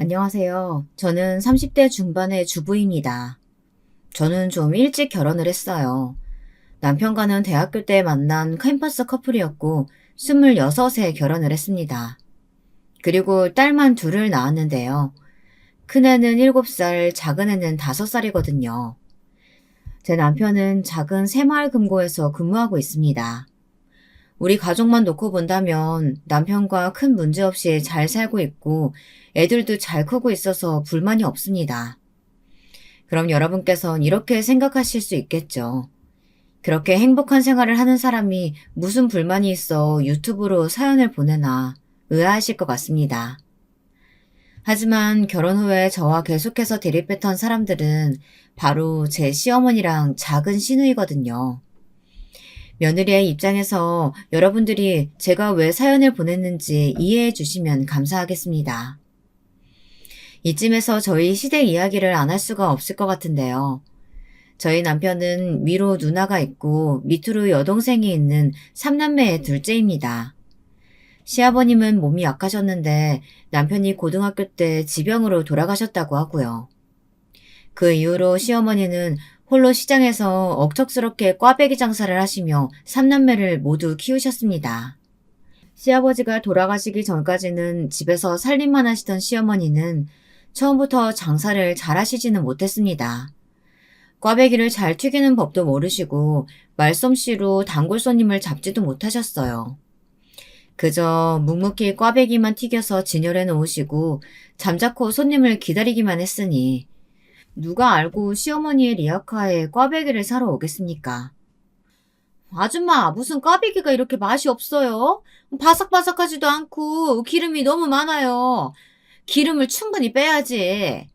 안녕하세요. 저는 30대 중반의 주부입니다. 저는 좀 일찍 결혼을 했어요. 남편과는 대학교 때 만난 캠퍼스 커플이었고 26에 결혼을 했습니다. 그리고 딸만 둘을 낳았는데요. 큰애는 7살, 작은애는 5살이거든요. 제 남편은 작은 새마을금고에서 근무하고 있습니다. 우리 가족만 놓고 본다면 남편과 큰 문제 없이 잘 살고 있고 애들도 잘 크고 있어서 불만이 없습니다. 그럼 여러분께선 이렇게 생각하실 수 있겠죠. 그렇게 행복한 생활을 하는 사람이 무슨 불만이 있어 유튜브로 사연을 보내나 의아하실 것 같습니다. 하지만 결혼 후에 저와 계속해서 대립했던 사람들은 바로 제 시어머니랑 작은 시누이거든요. 며느리의 입장에서 여러분들이 제가 왜 사연을 보냈는지 이해해 주시면 감사하겠습니다. 이쯤에서 저희 시댁 이야기를 안 할 수가 없을 것 같은데요. 저희 남편은 위로 누나가 있고 밑으로 여동생이 있는 3남매의 둘째입니다. 시아버님은 몸이 약하셨는데 남편이 고등학교 때 지병으로 돌아가셨다고 하고요. 그 이후로 시어머니는 홀로 시장에서 억척스럽게 꽈배기 장사를 하시며 3남매를 모두 키우셨습니다. 시아버지가 돌아가시기 전까지는 집에서 살림만 하시던 시어머니는 처음부터 장사를 잘 하시지는 못했습니다. 꽈배기를 잘 튀기는 법도 모르시고 말솜씨로 단골 손님을 잡지도 못하셨어요. 그저 묵묵히 꽈배기만 튀겨서 진열해 놓으시고 잠자코 손님을 기다리기만 했으니 누가 알고 시어머니의 리아카에 꽈배기를 사러 오겠습니까? 아줌마, 무슨 꽈배기가 이렇게 맛이 없어요? 바삭바삭하지도 않고 기름이 너무 많아요. 기름을 충분히 빼야지.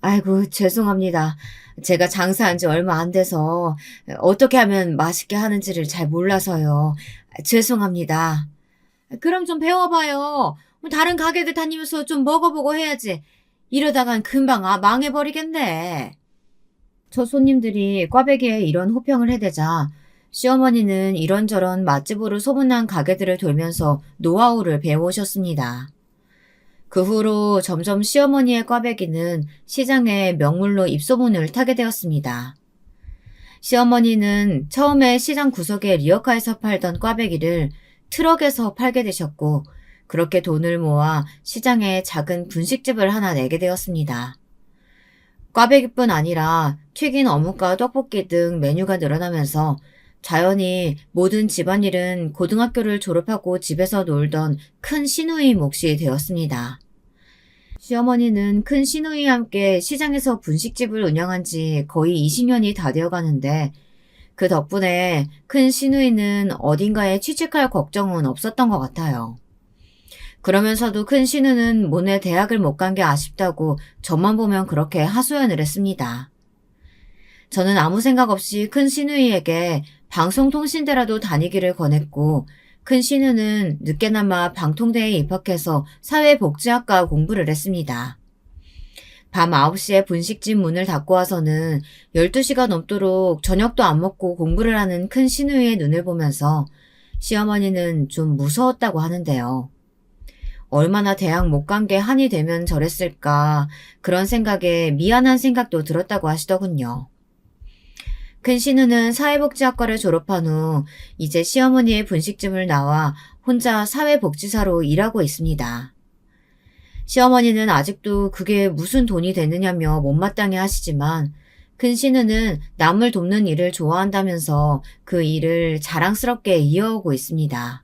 아이고, 죄송합니다. 제가 장사한 지 얼마 안 돼서 어떻게 하면 맛있게 하는지를 잘 몰라서요. 죄송합니다. 그럼 좀 배워봐요. 다른 가게들 다니면서 좀 먹어보고 해야지. 이러다간 금방 망해버리겠네. 저 손님들이 꽈배기에 이런 호평을 해대자 시어머니는 이런저런 맛집으로 소문난 가게들을 돌면서 노하우를 배워오셨습니다. 그 후로 점점 시어머니의 꽈배기는 시장에 명물로 입소문을 타게 되었습니다. 시어머니는 처음에 시장 구석에 리어카에서 팔던 꽈배기를 트럭에서 팔게 되셨고 그렇게 돈을 모아 시장에 작은 분식집을 하나 내게 되었습니다. 꽈배기뿐 아니라 튀긴 어묵과 떡볶이 등 메뉴가 늘어나면서 자연히 모든 집안일은 고등학교를 졸업하고 집에서 놀던 큰 시누이 몫이 되었습니다. 시어머니는 큰 시누이와 함께 시장에서 분식집을 운영한 지 거의 20년이 다 되어 가는데 그 덕분에 큰 시누이는 어딘가에 취직할 걱정은 없었던 것 같아요. 그러면서도 큰 시누는 모네 대학을 못 간 게 아쉽다고 저만 보면 그렇게 하소연을 했습니다. 저는 아무 생각 없이 큰 시누이에게 방송통신대라도 다니기를 권했고 큰 시누는 늦게나마 방통대에 입학해서 사회복지학과 공부를 했습니다. 밤 9시에 분식집 문을 닫고 와서는 12시가 넘도록 저녁도 안 먹고 공부를 하는 큰 시누이의 눈을 보면서 시어머니는 좀 무서웠다고 하는데요. 얼마나 대학 못 간 게 한이 되면 저랬을까 그런 생각에 미안한 생각도 들었다고 하시더군요. 큰 시누는 사회복지학과를 졸업한 후 이제 시어머니의 분식집을 나와 혼자 사회복지사로 일하고 있습니다. 시어머니는 아직도 그게 무슨 돈이 되느냐며 못마땅해 하시지만 큰 시누는 남을 돕는 일을 좋아한다면서 그 일을 자랑스럽게 이어오고 있습니다.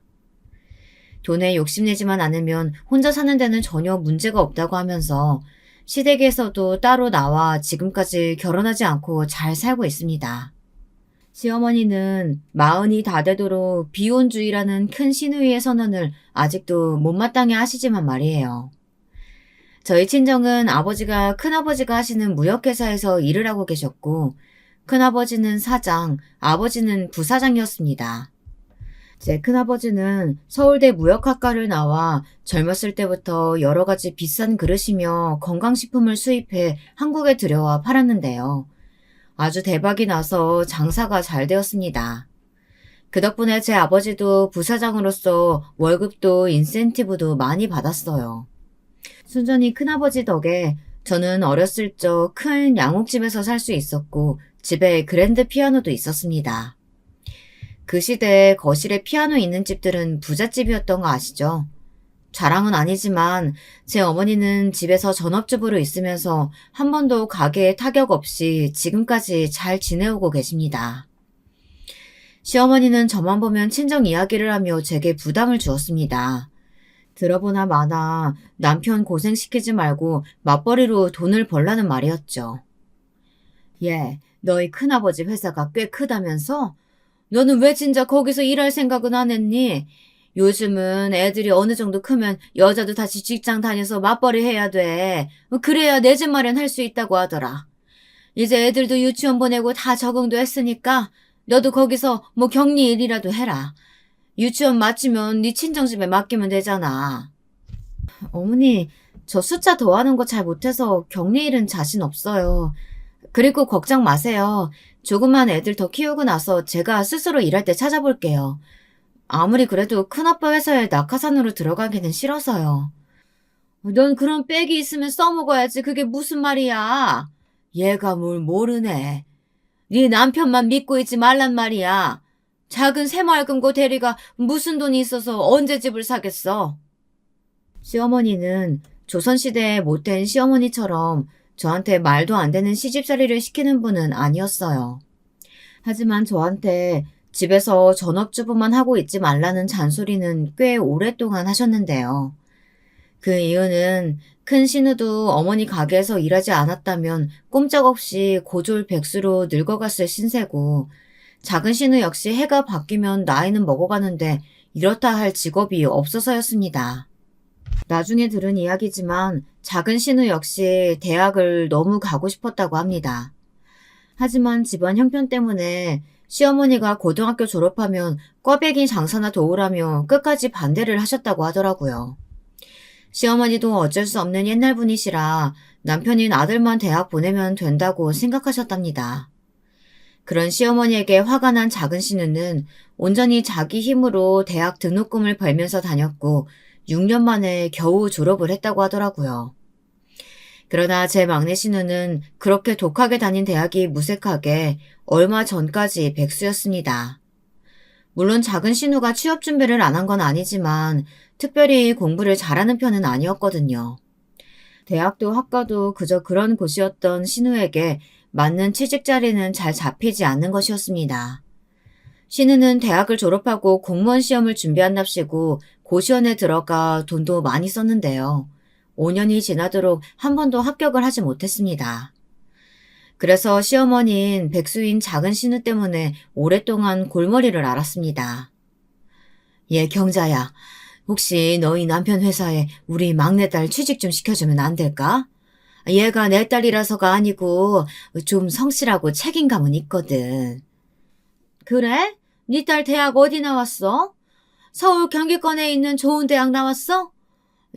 돈에 욕심내지만 않으면 혼자 사는 데는 전혀 문제가 없다고 하면서 시댁에서도 따로 나와 지금까지 결혼하지 않고 잘 살고 있습니다. 시어머니는 마흔이 다 되도록 비혼주의라는 큰 시누이의 선언을 아직도 못마땅해 하시지만 말이에요. 저희 친정은 아버지가 큰아버지가 하시는 무역회사에서 일을 하고 계셨고 큰아버지는 사장, 아버지는 부사장이었습니다. 제 큰아버지는 서울대 무역학과를 나와 젊었을 때부터 여러 가지 비싼 그릇이며 건강식품을 수입해 한국에 들여와 팔았는데요. 아주 대박이 나서 장사가 잘 되었습니다. 그 덕분에 제 아버지도 부사장으로서 월급도 인센티브도 많이 받았어요. 순전히 큰아버지 덕에 저는 어렸을 적 큰 양옥집에서 살 수 있었고 집에 그랜드 피아노도 있었습니다. 그 시대에 거실에 피아노 있는 집들은 부잣집이었던 거 아시죠? 자랑은 아니지만 제 어머니는 집에서 전업주부로 있으면서 한 번도 가게에 타격 없이 지금까지 잘 지내오고 계십니다. 시어머니는 저만 보면 친정 이야기를 하며 제게 부담을 주었습니다. 들어보나 마나 남편 고생시키지 말고 맞벌이로 돈을 벌라는 말이었죠. 예, 너희 큰아버지 회사가 꽤 크다면서? 너는 왜 진짜 거기서 일할 생각은 안 했니? 요즘은 애들이 어느 정도 크면 여자도 다시 직장 다녀서 맞벌이 해야 돼. 그래야 내 집 마련할 수 있다고 하더라. 이제 애들도 유치원 보내고 다 적응도 했으니까 너도 거기서 뭐 격리 일이라도 해라. 유치원 마치면 네 친정집에 맡기면 되잖아. 어머니, 저 숫자 더하는 거 잘 못해서 격리 일은 자신 없어요. 그리고 걱정 마세요. 조금만 애들 더 키우고 나서 제가 스스로 일할 때 찾아볼게요. 아무리 그래도 큰아빠 회사에 낙하산으로 들어가기는 싫어서요. 넌 그런 빽이 있으면 써먹어야지. 그게 무슨 말이야. 얘가 뭘 모르네. 네 남편만 믿고 있지 말란 말이야. 작은 새마을금고 대리가 무슨 돈이 있어서 언제 집을 사겠어. 시어머니는 조선시대의 못된 시어머니처럼 저한테 말도 안 되는 시집살이를 시키는 분은 아니었어요. 하지만 저한테 집에서 전업주부만 하고 있지 말라는 잔소리는 꽤 오랫동안 하셨는데요. 그 이유는 큰 신우도 어머니 가게에서 일하지 않았다면 꼼짝없이 고졸백수로 늙어갔을 신세고, 작은 신우 역시 해가 바뀌면 나이는 먹어가는데 이렇다 할 직업이 없어서였습니다. 나중에 들은 이야기지만 작은 신우 역시 대학을 너무 가고 싶었다고 합니다. 하지만 집안 형편 때문에 시어머니가 고등학교 졸업하면 꽈배기 장사나 도우라며 끝까지 반대를 하셨다고 하더라고요. 시어머니도 어쩔 수 없는 옛날 분이시라 남편인 아들만 대학 보내면 된다고 생각하셨답니다. 그런 시어머니에게 화가 난 작은 신우는 온전히 자기 힘으로 대학 등록금을 벌면서 다녔고 6년 만에 겨우 졸업을 했다고 하더라고요. 그러나 제 막내 신우는 그렇게 독하게 다닌 대학이 무색하게 얼마 전까지 백수였습니다. 물론 작은 신우가 취업 준비를 안 한 건 아니지만 특별히 공부를 잘하는 편은 아니었거든요. 대학도 학과도 그저 그런 곳이었던 신우에게 맞는 취직 자리는 잘 잡히지 않는 것이었습니다. 신우는 대학을 졸업하고 공무원 시험을 준비한답시고 고시원에 들어가 돈도 많이 썼는데요. 5년이 지나도록 한 번도 합격을 하지 못했습니다. 그래서 시어머니인 백수인 작은 신우 때문에 오랫동안 골머리를 앓았습니다. 예, 경자야. 혹시 너희 남편 회사에 우리 막내딸 취직 좀 시켜주면 안 될까? 얘가 내 딸이라서가 아니고 좀 성실하고 책임감은 있거든. 그래? 네 딸 대학 어디 나왔어? 서울 경기권에 있는 좋은 대학 나왔어?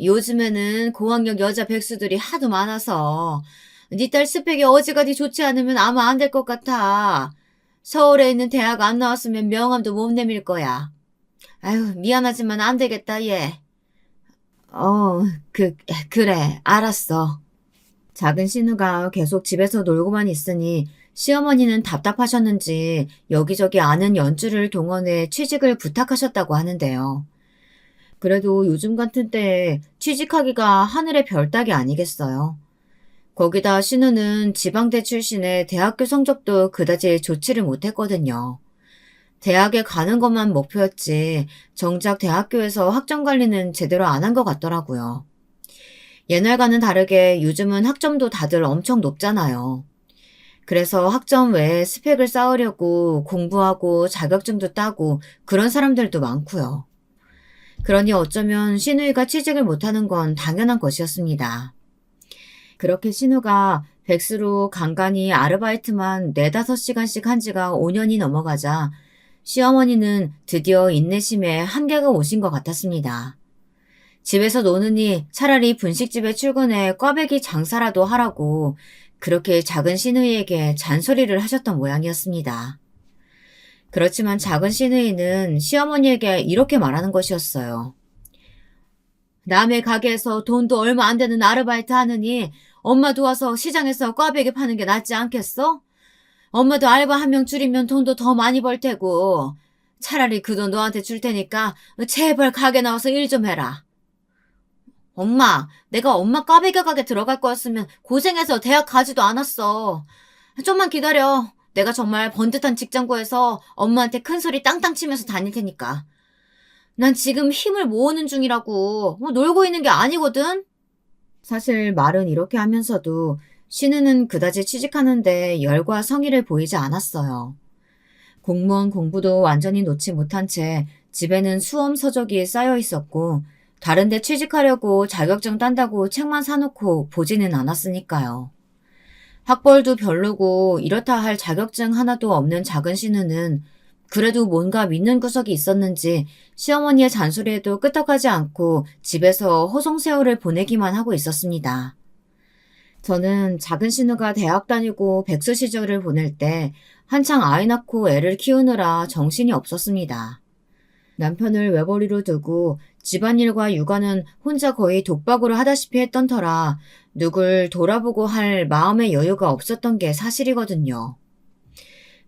요즘에는 고학력 여자 백수들이 하도 많아서 네 딸 스펙이 어지간히 좋지 않으면 아마 안 될 것 같아. 서울에 있는 대학 안 나왔으면 명함도 못 내밀 거야. 아유, 미안하지만 안 되겠다, 얘. 어, 그래, 알았어. 작은 신우가 계속 집에서 놀고만 있으니 시어머니는 답답하셨는지 여기저기 아는 연주를 동원해 취직을 부탁하셨다고 하는데요. 그래도 요즘 같은 때에 취직하기가 하늘의 별 따기 아니겠어요. 거기다 신우는 지방대 출신의 대학교 성적도 그다지 좋지를 못했거든요. 대학에 가는 것만 목표였지 정작 대학교에서 학점 관리는 제대로 안 한 것 같더라고요. 옛날과는 다르게 요즘은 학점도 다들 엄청 높잖아요. 그래서 학점 외에 스펙을 쌓으려고 공부하고 자격증도 따고 그런 사람들도 많고요. 그러니 어쩌면 신우이가 취직을 못하는 건 당연한 것이었습니다. 그렇게 신우가 백수로 간간히 아르바이트만 4~5시간씩 한 지가 5년이 넘어가자 시어머니는 드디어 인내심에 한계가 오신 것 같았습니다. 집에서 노느니 차라리 분식집에 출근해 꽈배기 장사라도 하라고 그렇게 작은 시누이에게 잔소리를 하셨던 모양이었습니다. 그렇지만 작은 시누이는 시어머니에게 이렇게 말하는 것이었어요. 남의 가게에서 돈도 얼마 안 되는 아르바이트 하느니 엄마 도와서 시장에서 꽈배기 파는 게 낫지 않겠어? 엄마도 알바 한 명 줄이면 돈도 더 많이 벌 테고. 차라리 그 돈 너한테 줄 테니까 제발 가게 나와서 일 좀 해라. 엄마, 내가 엄마 꽈배기 가게 들어갈 거였으면 고생해서 대학 가지도 않았어. 좀만 기다려. 내가 정말 번듯한 직장 구해서 엄마한테 큰 소리 땅땅 치면서 다닐 테니까. 난 지금 힘을 모으는 중이라고. 놀고 있는 게 아니거든? 사실 말은 이렇게 하면서도 신우는 그다지 취직하는데 열과 성의를 보이지 않았어요. 공무원 공부도 완전히 놓지 못한 채 집에는 수험 서적이 쌓여 있었고 다른 데 취직하려고 자격증 딴다고 책만 사놓고 보지는 않았으니까요. 학벌도 별로고 이렇다 할 자격증 하나도 없는 작은 신우는 그래도 뭔가 믿는 구석이 있었는지 시어머니의 잔소리에도 끄떡하지 않고 집에서 호송세월을 보내기만 하고 있었습니다. 저는 작은 신우가 대학 다니고 백수 시절을 보낼 때 한창 아이 낳고 애를 키우느라 정신이 없었습니다. 남편을 외벌이로 두고 집안일과 육아는 혼자 거의 독박으로 하다시피 했던 터라 누굴 돌아보고 할 마음의 여유가 없었던 게 사실이거든요.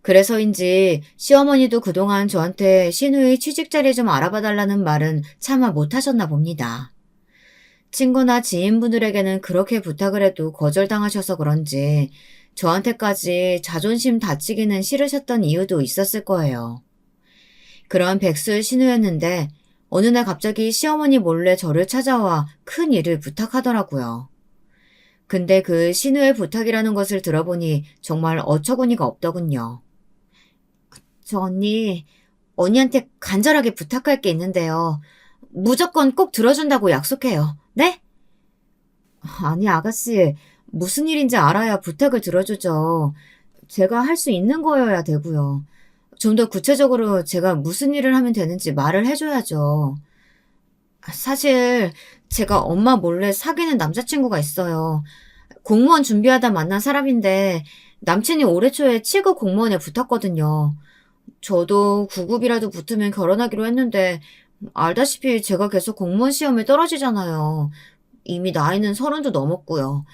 그래서인지 시어머니도 그동안 저한테 신우의 취직 자리 좀 알아봐 달라는 말은 차마 못하셨나 봅니다. 친구나 지인분들에게는 그렇게 부탁을 해도 거절당하셔서 그런지 저한테까지 자존심 다치기는 싫으셨던 이유도 있었을 거예요. 그런 백수의 신우였는데 어느 날 갑자기 시어머니 몰래 저를 찾아와 큰 일을 부탁하더라고요. 근데 그 신우의 부탁이라는 것을 들어보니 정말 어처구니가 없더군요. 저 언니한테 간절하게 부탁할 게 있는데요. 무조건 꼭 들어준다고 약속해요. 네? 아니, 아가씨. 무슨 일인지 알아야 부탁을 들어주죠. 제가 할 수 있는 거여야 되고요. 좀 더 구체적으로 제가 무슨 일을 하면 되는지 말을 해줘야죠. 사실 제가 엄마 몰래 사귀는 남자친구가 있어요. 공무원 준비하다 만난 사람인데 남친이 올해 초에 7급 공무원에 붙었거든요. 저도 9급이라도 붙으면 결혼하기로 했는데 알다시피 제가 계속 공무원 시험에 떨어지잖아요. 이미 나이는 30도 넘었고요.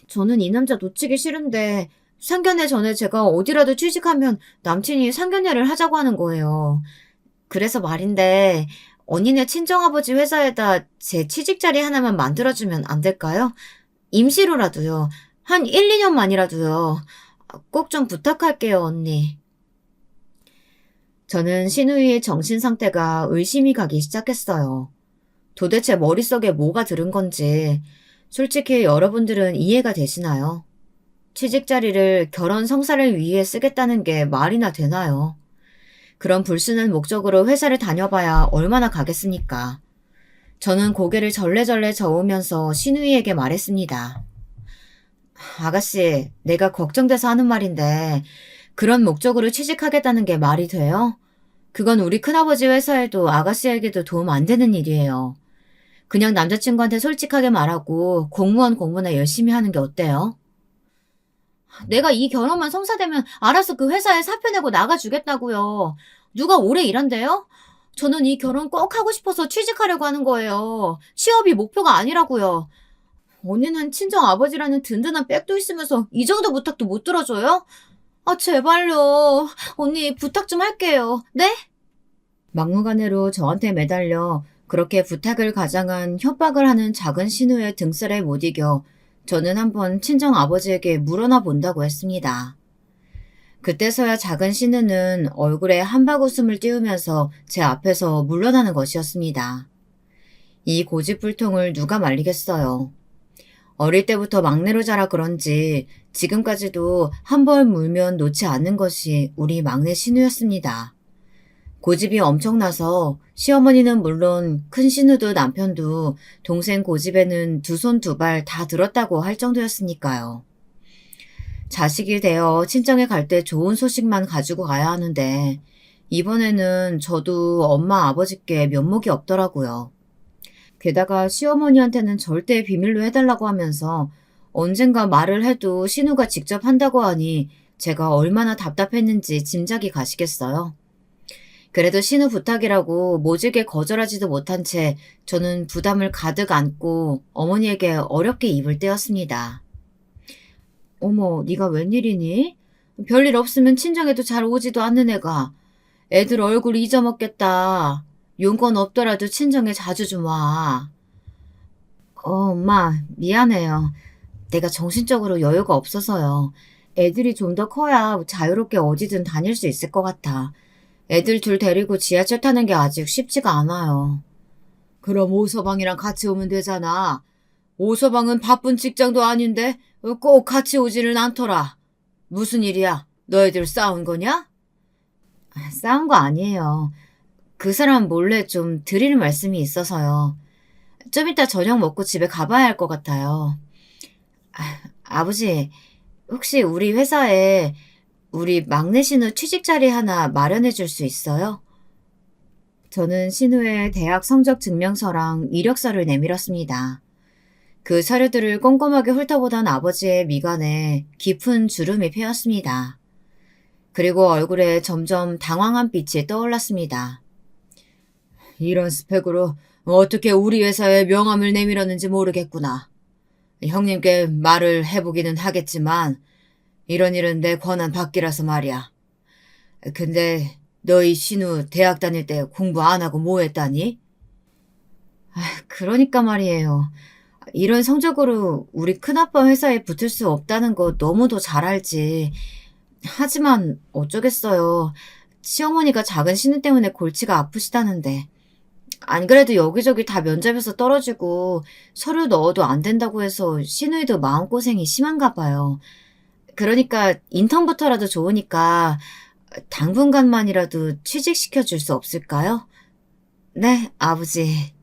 저는 이 남자 놓치기 싫은데 상견례 전에 제가 어디라도 취직하면 남친이 상견례를 하자고 하는 거예요. 그래서 말인데 언니네 친정아버지 회사에다 제 취직 자리 하나만 만들어주면 안 될까요? 임시로라도요. 한 1, 2년만이라도요. 꼭 좀 부탁할게요, 언니. 저는 신우이의 정신 상태가 의심이 가기 시작했어요. 도대체 머릿속에 뭐가 들은 건지 솔직히 여러분들은 이해가 되시나요? 취직 자리를 결혼 성사를 위해 쓰겠다는 게 말이나 되나요? 그런 불순한 목적으로 회사를 다녀봐야 얼마나 가겠습니까? 저는 고개를 절레절레 저으면서 신우이에게 말했습니다. 아가씨, 내가 걱정돼서 하는 말인데 그런 목적으로 취직하겠다는 게 말이 돼요? 그건 우리 큰아버지 회사에도 아가씨에게도 도움 안 되는 일이에요. 그냥 남자친구한테 솔직하게 말하고 공무원 공부나 열심히 하는 게 어때요? 내가 이 결혼만 성사되면 알아서 그 회사에 사표 내고 나가주겠다고요. 누가 오래 일한대요? 저는 이 결혼 꼭 하고 싶어서 취직하려고 하는 거예요. 취업이 목표가 아니라고요. 언니는 친정 아버지라는 든든한 백도 있으면서 이 정도 부탁도 못 들어줘요? 아, 제발요. 언니 부탁 좀 할게요. 네? 막무가내로 저한테 매달려 그렇게 부탁을 가장한 협박을 하는 작은 신우의 등살에 못 이겨 저는 한번 친정 아버지에게 물어나 본다고 했습니다. 그때서야 작은 신우는 얼굴에 한박 웃음을 띄우면서 제 앞에서 물러나는 것이었습니다. 이 고집불통을 누가 말리겠어요. 어릴 때부터 막내로 자라 그런지 지금까지도 한 번 물면 놓지 않는 것이 우리 막내 신우였습니다. 고집이 엄청나서 시어머니는 물론 큰 신우도 남편도 동생 고집에는 두 손 두 발 다 들었다고 할 정도였으니까요. 자식이 되어 친정에 갈 때 좋은 소식만 가지고 가야 하는데 이번에는 저도 엄마 아버지께 면목이 없더라고요. 게다가 시어머니한테는 절대 비밀로 해달라고 하면서 언젠가 말을 해도 신우가 직접 한다고 하니 제가 얼마나 답답했는지 짐작이 가시겠어요. 그래도 신우 부탁이라고 모질게 거절하지도 못한 채 저는 부담을 가득 안고 어머니에게 어렵게 입을 떼었습니다. 어머, 네가 웬일이니? 별일 없으면 친정에도 잘 오지도 않는 애가. 애들 얼굴 잊어먹겠다. 용건 없더라도 친정에 자주 좀 와. 엄마, 미안해요. 내가 정신적으로 여유가 없어서요. 애들이 좀 더 커야 자유롭게 어디든 다닐 수 있을 것 같아. 애들 둘 데리고 지하철 타는 게 아직 쉽지가 않아요. 그럼 오서방이랑 같이 오면 되잖아. 오서방은 바쁜 직장도 아닌데 꼭 같이 오지는 않더라. 무슨 일이야? 너희들 싸운 거냐? 싸운 거 아니에요. 그 사람 몰래 좀 드릴 말씀이 있어서요. 좀 이따 저녁 먹고 집에 가봐야 할 것 같아요. 아버지, 혹시 우리 회사에 우리 막내 신우 취직 자리 하나 마련해 줄 수 있어요? 저는 신우의 대학 성적 증명서랑 이력서를 내밀었습니다. 그 서류들을 꼼꼼하게 훑어보던 아버지의 미간에 깊은 주름이 패였습니다. 그리고 얼굴에 점점 당황한 빛이 떠올랐습니다. 이런 스펙으로 어떻게 우리 회사에 명함을 내밀었는지 모르겠구나. 형님께 말을 해보기는 하겠지만 이런 일은 내 권한 밖이라서 말이야. 근데 너희 신우 대학 다닐 때 공부 안 하고 뭐 했다니? 그러니까 말이에요. 이런 성적으로 우리 큰아빠 회사에 붙을 수 없다는 거 너무도 잘 알지. 하지만 어쩌겠어요. 시어머니가 작은 신우 때문에 골치가 아프시다는데. 안 그래도 여기저기 다 면접에서 떨어지고 서류 넣어도 안 된다고 해서 신우이도 마음고생이 심한가 봐요. 그러니까 인턴부터라도 좋으니까 당분간만이라도 취직시켜 줄 수 없을까요? 네, 아버지.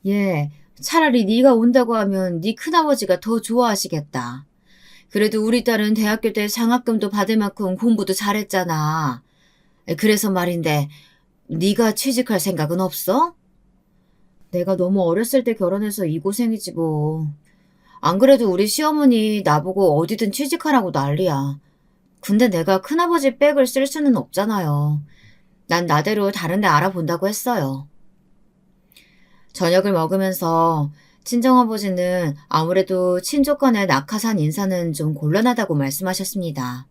예, 차라리 네가 온다고 하면 네 큰아버지가 더 좋아하시겠다. 그래도 우리 딸은 대학교 때 장학금도 받을 만큼 공부도 잘했잖아. 그래서 말인데 네가 취직할 생각은 없어? 내가 너무 어렸을 때 결혼해서 이 고생이지 뭐. 안 그래도 우리 시어머니 나보고 어디든 취직하라고 난리야. 근데 내가 큰아버지 백을 쓸 수는 없잖아요. 난 나대로 다른 데 알아본다고 했어요. 저녁을 먹으면서 친정아버지는 아무래도 친족 간의 낙하산 인사는 좀 곤란하다고 말씀하셨습니다.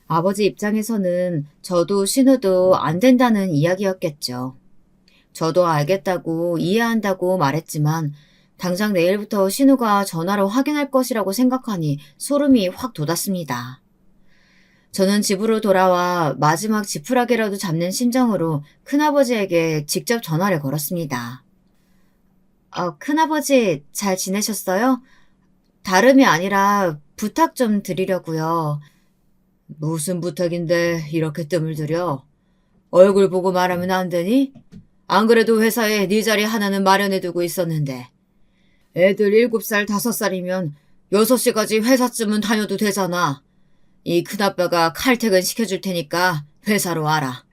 아버지 입장에서는 저도 신우도 안 된다는 이야기였겠죠. 저도 알겠다고 이해한다고 말했지만 당장 내일부터 신우가 전화로 확인할 것이라고 생각하니 소름이 확 돋았습니다. 저는 집으로 돌아와 마지막 지푸라기라도 잡는 심정으로 큰아버지에게 직접 전화를 걸었습니다. 큰아버지 잘 지내셨어요? 다름이 아니라 부탁 좀 드리려고요. 무슨 부탁인데 이렇게 뜸을 들여? 얼굴 보고 말하면 안 되니? 안 그래도 회사에 네 자리 하나는 마련해두고 있었는데. 애들 7살, 5살이면 6시까지 회사쯤은 다녀도 되잖아. 이 큰아빠가 칼퇴근 시켜줄 테니까 회사로 와라.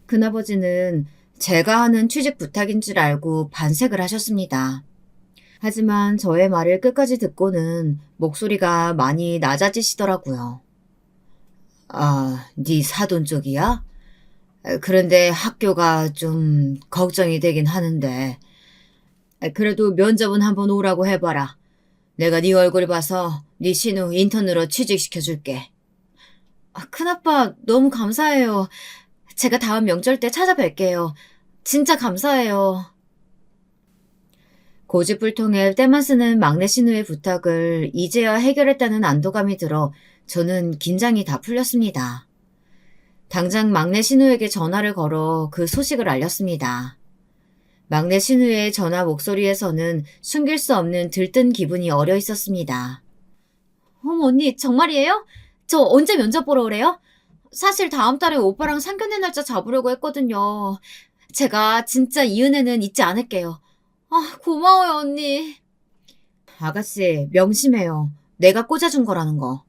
큰아버지는 제가 하는 취직 부탁인 줄 알고 반색을 하셨습니다. 하지만 저의 말을 끝까지 듣고는 목소리가 많이 낮아지시더라고요. 네 사돈 쪽이야? 그런데 학교가 좀 걱정이 되긴 하는데. 그래도 면접은 한번 오라고 해봐라. 내가 네 얼굴 봐서 네 신우 인턴으로 취직시켜줄게. 큰아빠 너무 감사해요. 제가 다음 명절 때 찾아뵐게요. 진짜 감사해요. 고집불통에 때만 쓰는 막내 신우의 부탁을 이제야 해결했다는 안도감이 들어 저는 긴장이 다 풀렸습니다. 당장 막내 신우에게 전화를 걸어 그 소식을 알렸습니다. 막내 신우의 전화 목소리에서는 숨길 수 없는 들뜬 기분이 어려 있었습니다. 어머 언니 정말이에요? 저 언제 면접 보러 오래요? 사실 다음 달에 오빠랑 상견례 날짜 잡으려고 했거든요. 제가 진짜 이 은혜는 잊지 않을게요. 고마워요 언니. 아가씨 명심해요. 내가 꽂아준 거라는 거.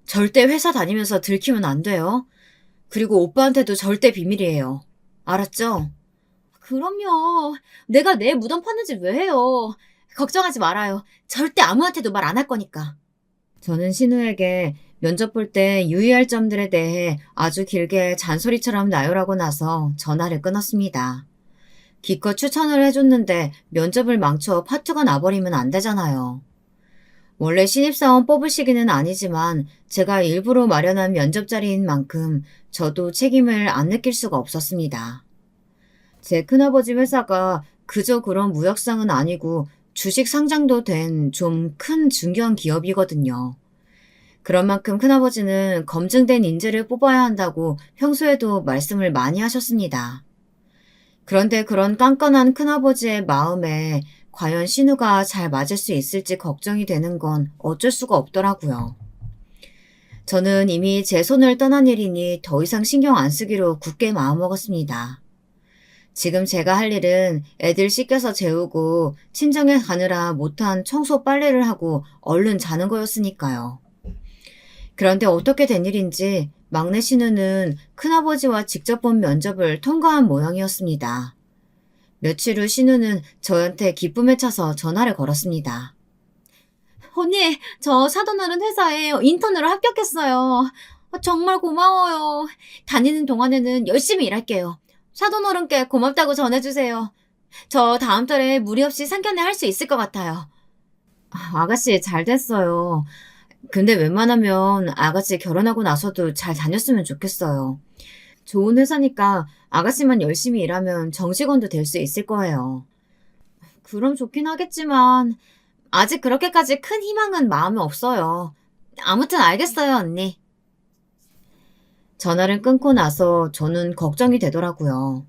절대 회사 다니면서 들키면 안 돼요. 그리고 오빠한테도 절대 비밀이에요. 알았죠? 그럼요. 내가 내 무덤 파는지 왜 해요. 걱정하지 말아요. 절대 아무한테도 말 안 할 거니까. 저는 신우에게 면접 볼 때 유의할 점들에 대해 아주 길게 잔소리처럼 나열하고 나서 전화를 끊었습니다. 기껏 추천을 해줬는데 면접을 망쳐 파투가 나버리면 안 되잖아요. 원래 신입사원 뽑을 시기는 아니지만 제가 일부러 마련한 면접 자리인 만큼 저도 책임을 안 느낄 수가 없었습니다. 제 큰아버지 회사가 그저 그런 무역상은 아니고 주식 상장도 된 좀 큰 중견 기업이거든요. 그런 만큼 큰아버지는 검증된 인재를 뽑아야 한다고 평소에도 말씀을 많이 하셨습니다. 그런데 그런 깐깐한 큰아버지의 마음에 과연 신우가 잘 맞을 수 있을지 걱정이 되는 건 어쩔 수가 없더라고요. 저는 이미 제 손을 떠난 일이니 더 이상 신경 안 쓰기로 굳게 마음먹었습니다. 지금 제가 할 일은 애들 씻겨서 재우고 친정에 가느라 못한 청소 빨래를 하고 얼른 자는 거였으니까요. 그런데 어떻게 된 일인지 막내 신우는 큰아버지와 직접 본 면접을 통과한 모양이었습니다. 며칠 후 신우는 저한테 기쁨에 차서 전화를 걸었습니다. 언니, 저 사돈어른 회사에 인턴으로 합격했어요. 정말 고마워요. 다니는 동안에는 열심히 일할게요. 사돈어른께 고맙다고 전해주세요. 저 다음 달에 무리 없이 상견례 할 수 있을 것 같아요. 아가씨, 잘 됐어요. 근데 웬만하면 아가씨 결혼하고 나서도 잘 다녔으면 좋겠어요. 좋은 회사니까 아가씨만 열심히 일하면 정직원도 될 수 있을 거예요. 그럼 좋긴 하겠지만 아직 그렇게까지 큰 희망은 마음에 없어요. 아무튼 알겠어요, 언니. 전화를 끊고 나서 저는 걱정이 되더라고요.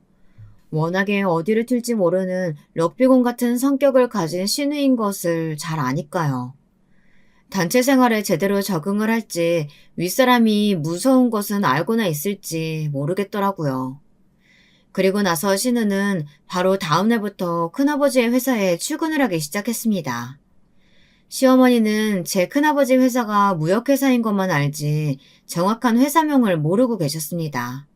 워낙에 어디를 튈지 모르는 럭비공 같은 성격을 가진 신우인 것을 잘 아니까요. 단체 생활에 제대로 적응을 할지 윗사람이 무서운 것은 알고나 있을지 모르겠더라고요. 그리고 나서 신우는 바로 다음 날부터 큰아버지의 회사에 출근을 하기 시작했습니다. 시어머니는 제 큰아버지 회사가 무역회사인 것만 알지 정확한 회사명을 모르고 계셨습니다.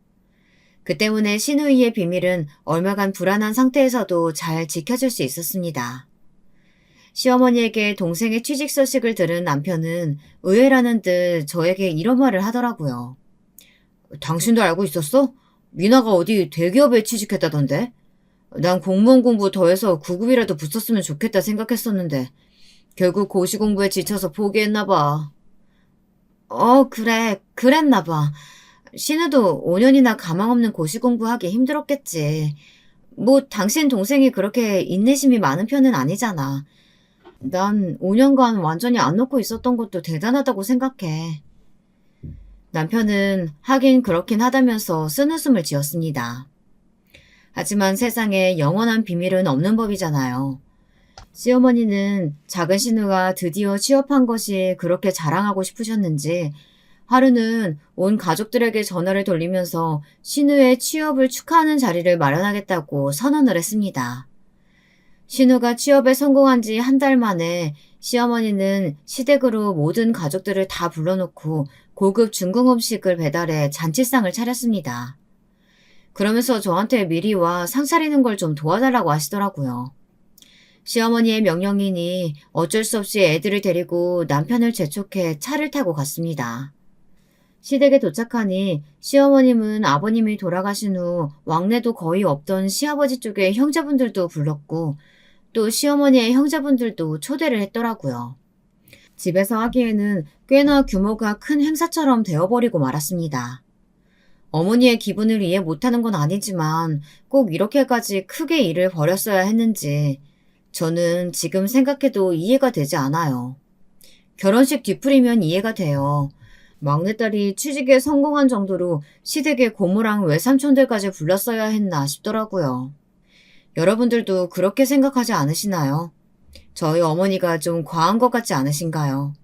그 때문에 신우이의 비밀은 얼마간 불안한 상태에서도 잘 지켜질 수 있었습니다. 시어머니에게 동생의 취직 소식을 들은 남편은 의외라는 듯 저에게 이런 말을 하더라고요. 당신도 알고 있었어? 미나가 어디 대기업에 취직했다던데? 난 공무원 공부 더해서 9급이라도 붙었으면 좋겠다 생각했었는데 결국 고시 공부에 지쳐서 포기했나 봐. 그래. 그랬나 봐. 신우도 5년이나 가망 없는 고시 공부하기 힘들었겠지. 뭐 당신 동생이 그렇게 인내심이 많은 편은 아니잖아. 난 5년간 완전히 안 놓고 있었던 것도 대단하다고 생각해. 남편은 하긴 그렇긴 하다면서 쓴웃음을 지었습니다. 하지만 세상에 영원한 비밀은 없는 법이잖아요. 시어머니는 작은 신우가 드디어 취업한 것이 그렇게 자랑하고 싶으셨는지 하루는 온 가족들에게 전화를 돌리면서 신우의 취업을 축하하는 자리를 마련하겠다고 선언을 했습니다. 신우가 취업에 성공한 지 한 달 만에 시어머니는 시댁으로 모든 가족들을 다 불러놓고 고급 중국 음식을 배달해 잔치상을 차렸습니다. 그러면서 저한테 미리 와 상 차리는 걸 좀 도와달라고 하시더라고요. 시어머니의 명령이니 어쩔 수 없이 애들을 데리고 남편을 재촉해 차를 타고 갔습니다. 시댁에 도착하니 시어머님은 아버님이 돌아가신 후 왕래도 거의 없던 시아버지 쪽의 형제분들도 불렀고 또 시어머니의 형제분들도 초대를 했더라고요. 집에서 하기에는 꽤나 규모가 큰 행사처럼 되어버리고 말았습니다. 어머니의 기분을 이해 못하는 건 아니지만 꼭 이렇게까지 크게 일을 벌였어야 했는지 저는 지금 생각해도 이해가 되지 않아요. 결혼식 뒤풀이면 이해가 돼요. 막내딸이 취직에 성공한 정도로 시댁의 고모랑 외삼촌들까지 불렀어야 했나 싶더라고요. 여러분들도 그렇게 생각하지 않으시나요? 저희 어머니가 좀 과한 것 같지 않으신가요?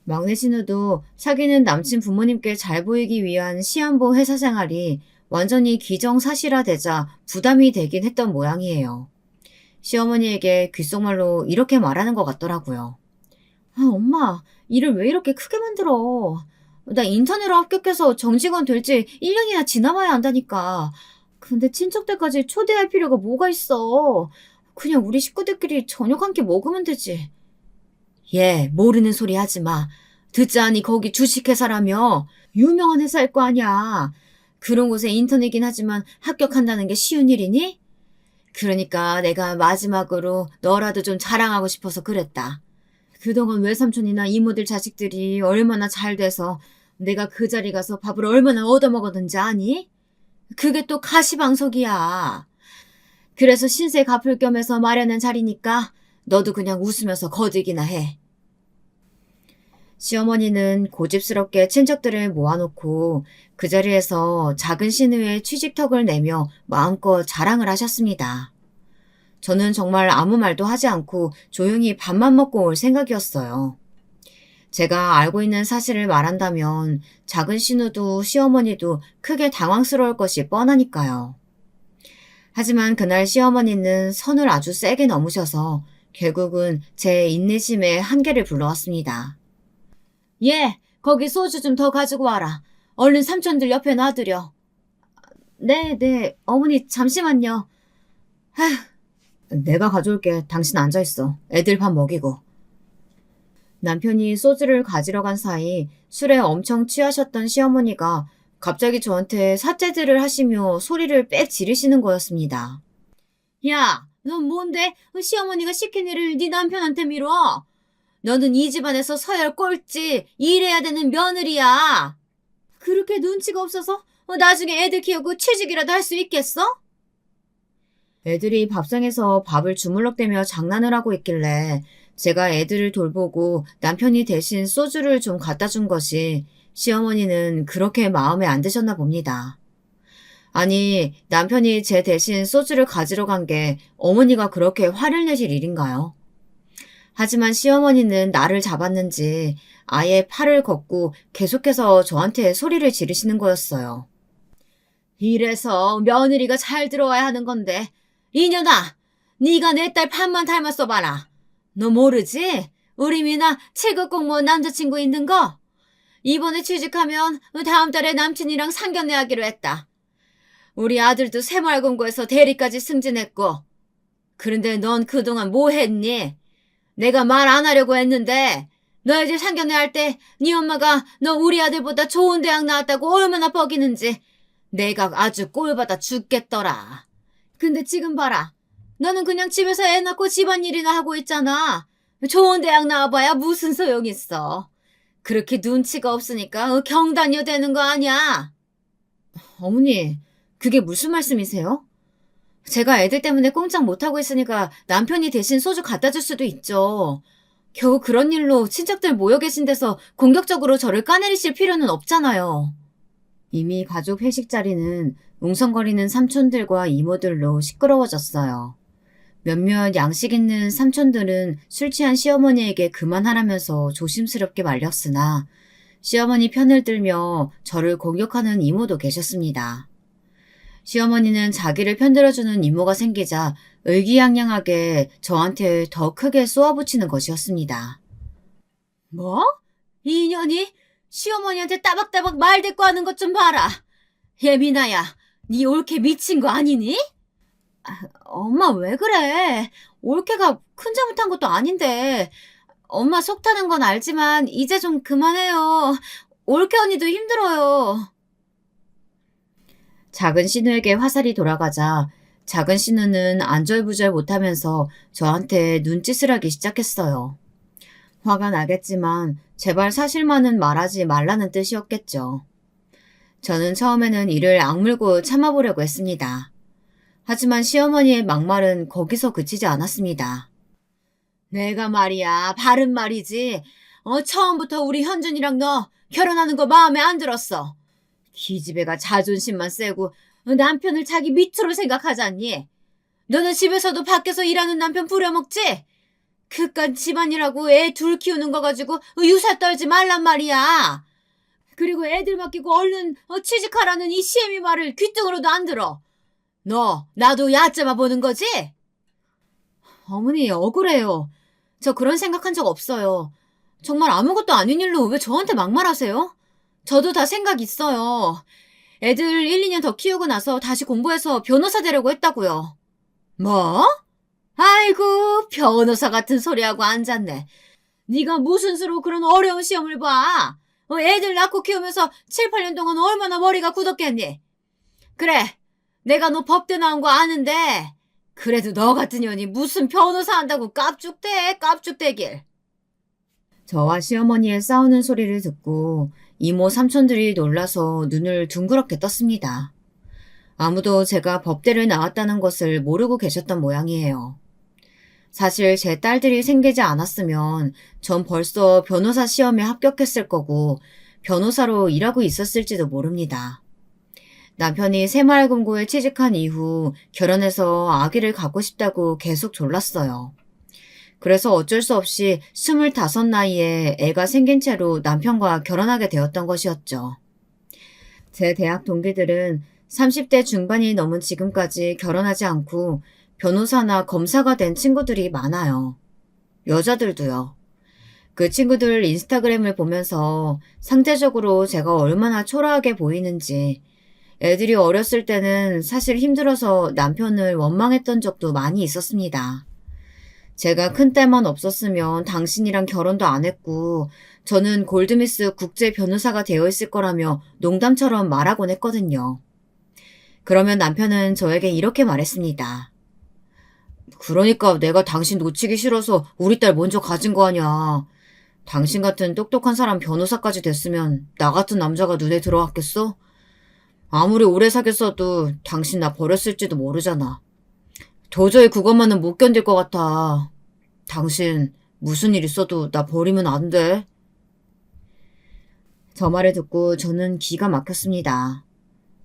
막내 신우도 사귀는 남친 부모님께 잘 보이기 위한 시한부 회사 생활이 완전히 기정사실화되자 부담이 되긴 했던 모양이에요. 시어머니에게 귓속말로 이렇게 말하는 것 같더라고요. 엄마, 일을 왜 이렇게 크게 만들어? 나 인턴으로 합격해서 정직원 될지 1년이나 지나봐야 한다니까. 근데 친척들까지 초대할 필요가 뭐가 있어? 그냥 우리 식구들끼리 저녁 한 끼 먹으면 되지. 얘, 모르는 소리 하지 마. 듣자하니 거기 주식회사라며 유명한 회사일 거 아니야. 그런 곳에 인턴이긴 하지만 합격한다는 게 쉬운 일이니? 그러니까 내가 마지막으로 너라도 좀 자랑하고 싶어서 그랬다. 그동안 외삼촌이나 이모들 자식들이 얼마나 잘 돼서 내가 그 자리 가서 밥을 얼마나 얻어먹었는지 아니? 그게 또 가시방석이야. 그래서 신세 갚을 겸해서 마련한 자리니까 너도 그냥 웃으면서 거들기나 해. 시어머니는 고집스럽게 친척들을 모아놓고 그 자리에서 작은 신우의 취직턱을 내며 마음껏 자랑을 하셨습니다. 저는 정말 아무 말도 하지 않고 조용히 밥만 먹고 올 생각이었어요. 제가 알고 있는 사실을 말한다면 작은 신우도 시어머니도 크게 당황스러울 것이 뻔하니까요. 하지만 그날 시어머니는 선을 아주 세게 넘으셔서 결국은 제 인내심의 한계를 불러왔습니다. 예, 거기 소주 좀 더 가지고 와라. 얼른 삼촌들 옆에 놔두려. 네, 어머니 잠시만요. 아휴, 내가 가져올게. 당신 앉아있어. 애들 밥 먹이고. 남편이 소주를 가지러 간 사이 술에 엄청 취하셨던 시어머니가 갑자기 저한테 삿대질을 하시며 소리를 빽 지르시는 거였습니다. 야, 넌 뭔데 시어머니가 시킨 일을 네 남편한테 미뤄? 너는 이 집안에서 서열 꼴찌, 일해야 되는 며느리야. 그렇게 눈치가 없어서 나중에 애들 키우고 취직이라도 할 수 있겠어? 애들이 밥상에서 밥을 주물럭대며 장난을 하고 있길래 제가 애들을 돌보고 남편이 대신 소주를 좀 갖다 준 것이 시어머니는 그렇게 마음에 안 드셨나 봅니다. 아니, 남편이 제 대신 소주를 가지러 간 게 어머니가 그렇게 화를 내실 일인가요? 하지만 시어머니는 나를 잡았는지 아예 팔을 걷고 계속해서 저한테 소리를 지르시는 거였어요. 이래서 며느리가 잘 들어와야 하는 건데 이년아, 네가 내 딸 판만 닮았어 봐라. 너 모르지? 우리 미나 7급 공무원 남자친구 있는 거? 이번에 취직하면 다음 달에 남친이랑 상견례 하기로 했다. 우리 아들도 새마을공고에서 대리까지 승진했고. 그런데 넌 그동안 뭐 했니? 내가 말 안 하려고 했는데 너희들 상견례 할 때 네 엄마가 너 우리 아들보다 좋은 대학 나왔다고 얼마나 뻐기는지 내가 아주 꼴받아 죽겠더라. 근데 지금 봐라. 너는 그냥 집에서 애 낳고 집안일이나 하고 있잖아. 좋은 대학 나와봐야 무슨 소용 있어. 그렇게 눈치가 없으니까 경단녀 되는 거 아니야. 어머니, 그게 무슨 말씀이세요? 제가 애들 때문에 꼼짝 못하고 있으니까 남편이 대신 소주 갖다 줄 수도 있죠. 겨우 그런 일로 친척들 모여 계신 데서 공격적으로 저를 까내리실 필요는 없잖아요. 이미 가족 회식 자리는 웅성거리는 삼촌들과 이모들로 시끄러워졌어요. 몇몇 양식 있는 삼촌들은 술 취한 시어머니에게 그만하라면서 조심스럽게 말렸으나 시어머니 편을 들며 저를 공격하는 이모도 계셨습니다. 시어머니는 자기를 편들어주는 이모가 생기자 의기양양하게 저한테 더 크게 쏘아붙이는 것이었습니다. 뭐? 이 인연이 시어머니한테 따박따박 말 대꾸하는 것 좀 봐라. 예민아야, 네 올케 미친 거 아니니? 엄마 왜 그래? 올케가 큰 잘못한 것도 아닌데. 엄마 속 타는 건 알지만 이제 좀 그만해요. 올케 언니도 힘들어요. 작은 신우에게 화살이 돌아가자 작은 신우는 안절부절 못하면서 저한테 눈짓을 하기 시작했어요. 화가 나겠지만 제발 사실만은 말하지 말라는 뜻이었겠죠. 저는 처음에는 이를 악물고 참아보려고 했습니다. 하지만 시어머니의 막말은 거기서 그치지 않았습니다. 내가 말이야, 바른 말이지. 처음부터 우리 현준이랑 너 결혼하는 거 마음에 안 들었어. 기집애가 자존심만 세고 남편을 자기 밑으로 생각하잖니. 너는 집에서도 밖에서 일하는 남편 부려먹지? 그깟 집안이라고 애 둘 키우는 거 가지고 유사 떨지 말란 말이야. 그리고 애들 맡기고 얼른 취직하라는 이 시애미 말을 귀등으로도 안 들어. 너 나도 얕잡아 보는 거지? 어머니 억울해요. 저 그런 생각한 적 없어요. 정말 아무것도 아닌 일로 왜 저한테 막말하세요? 저도 다 생각 있어요. 애들 1, 2년 더 키우고 나서 다시 공부해서 변호사 되려고 했다고요. 뭐? 아이고, 변호사 같은 소리하고 앉았네. 네가 무슨 수로 그런 어려운 시험을 봐? 애들 낳고 키우면서 7, 8년 동안 얼마나 머리가 굳었겠니? 그래, 내가 너 법대 나온 거 아는데 그래도 너 같은 년이 무슨 변호사 한다고 깝죽대길. 저와 시어머니의 싸우는 소리를 듣고 이모 삼촌들이 놀라서 눈을 둥그렇게 떴습니다. 아무도 제가 법대를 나왔다는 것을 모르고 계셨던 모양이에요. 사실 제 딸들이 생기지 않았으면 전 벌써 변호사 시험에 합격했을 거고 변호사로 일하고 있었을지도 모릅니다. 남편이 새마을금고에 취직한 이후 결혼해서 아기를 갖고 싶다고 계속 졸랐어요. 그래서 어쩔 수 없이 25 나이에 애가 생긴 채로 남편과 결혼하게 되었던 것이었죠. 제 대학 동기들은 30대 중반이 넘은 지금까지 결혼하지 않고 변호사나 검사가 된 친구들이 많아요. 여자들도요. 그 친구들 인스타그램을 보면서 상대적으로 제가 얼마나 초라하게 보이는지, 애들이 어렸을 때는 사실 힘들어서 남편을 원망했던 적도 많이 있었습니다. 제가 큰딸만 없었으면 당신이랑 결혼도 안 했고 저는 골드미스 국제 변호사가 되어 있을 거라며 농담처럼 말하곤 했거든요. 그러면 남편은 저에게 이렇게 말했습니다. 그러니까 내가 당신 놓치기 싫어서 우리 딸 먼저 가진 거 아니야. 당신 같은 똑똑한 사람 변호사까지 됐으면 나 같은 남자가 눈에 들어왔겠어? 아무리 오래 사귀었어도 당신 나 버렸을지도 모르잖아. 도저히 그것만은 못 견딜 것 같아. 당신 무슨 일 있어도 나 버리면 안 돼. 저 말을 듣고 저는 기가 막혔습니다.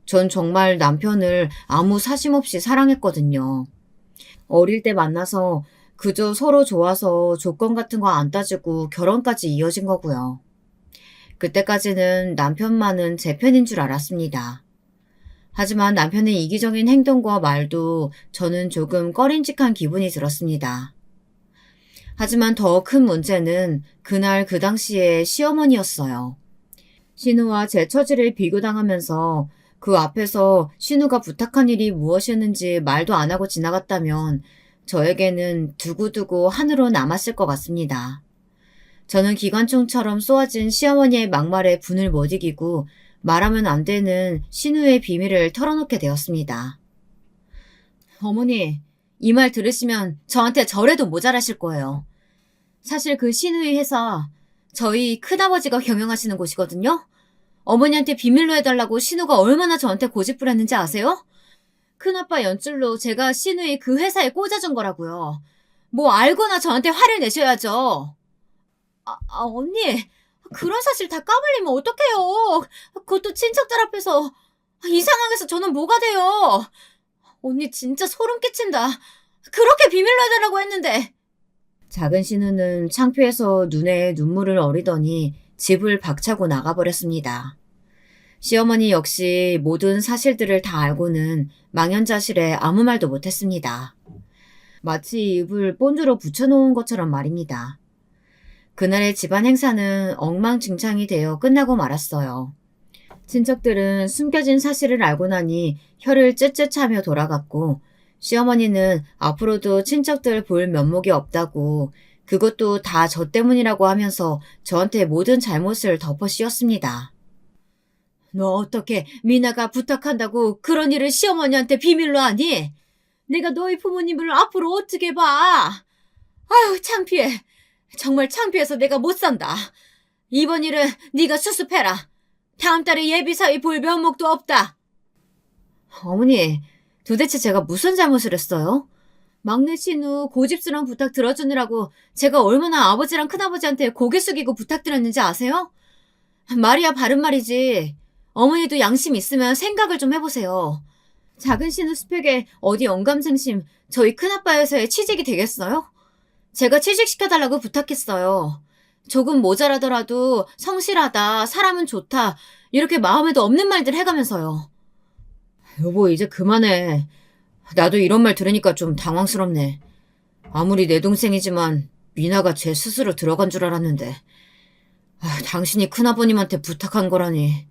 전 정말 남편을 아무 사심 없이 사랑했거든요. 어릴 때 만나서 그저 서로 좋아서 조건 같은 거 안 따지고 결혼까지 이어진 거고요. 그때까지는 남편만은 제 편인 줄 알았습니다. 하지만 남편의 이기적인 행동과 말도 저는 조금 꺼림칙한 기분이 들었습니다. 하지만 더 큰 문제는 그날 그 당시에 시어머니였어요. 신우와 제 처지를 비교당하면서 그 앞에서 신우가 부탁한 일이 무엇이었는지 말도 안 하고 지나갔다면 저에게는 두고두고 한으로 남았을 것 같습니다. 저는 기관총처럼 쏘아진 시어머니의 막말에 분을 못 이기고 말하면 안 되는 신우의 비밀을 털어놓게 되었습니다. 어머니, 이 말 들으시면 저한테 절에도 모자라실 거예요. 사실 그 신우의 회사, 저희 큰아버지가 경영하시는 곳이거든요. 어머니한테 비밀로 해달라고 신우가 얼마나 저한테 고집부렸는지 아세요? 큰아빠 연줄로 제가 신우의 그 회사에 꽂아준 거라고요. 뭐 알거나 저한테 화를 내셔야죠. 언니, 그런 사실 다 까발리면 어떡해요. 그것도 친척들 앞에서. 이 상황에서 저는 뭐가 돼요. 언니 진짜 소름 끼친다. 그렇게 비밀로 해달라고 했는데. 작은 신우는 창피해서 눈에 눈물을 어리더니 집을 박차고 나가버렸습니다. 시어머니 역시 모든 사실들을 다 알고는 망연자실해 아무 말도 못했습니다. 마치 입을 본드로 붙여놓은 것처럼 말입니다. 그날의 집안 행사는 엉망진창이 되어 끝나고 말았어요. 친척들은 숨겨진 사실을 알고 나니 혀를 쯧쯧하며 돌아갔고 시어머니는 앞으로도 친척들 볼 면목이 없다고 그것도 다 저 때문이라고 하면서 저한테 모든 잘못을 덮어 씌웠습니다. 너 어떻게 미나가 부탁한다고 그런 일을 시어머니한테 비밀로 하니? 내가 너희 부모님을 앞으로 어떻게 봐? 아유 창피해. 정말 창피해서 내가 못 산다. 이번 일은 네가 수습해라. 다음 달에 예비사위 볼 면목도 없다. 어머니, 도대체 제가 무슨 잘못을 했어요? 막내 신우 고집스러운 부탁 들어주느라고 제가 얼마나 아버지랑 큰아버지한테 고개 숙이고 부탁드렸는지 아세요? 말이야 바른 말이지. 어머니도 양심 있으면 생각을 좀 해보세요. 작은 신우 스펙에 어디 영감생심 저희 큰아빠 회사에 취직이 되겠어요? 제가 취직시켜달라고 부탁했어요. 조금 모자라더라도 성실하다, 사람은 좋다 이렇게 마음에도 없는 말들 해가면서요. 여보 이제 그만해. 나도 이런 말 들으니까 좀 당황스럽네. 아무리 내 동생이지만 미나가 제 스스로 들어간 줄 알았는데. 당신이 큰아버님한테 부탁한 거라니.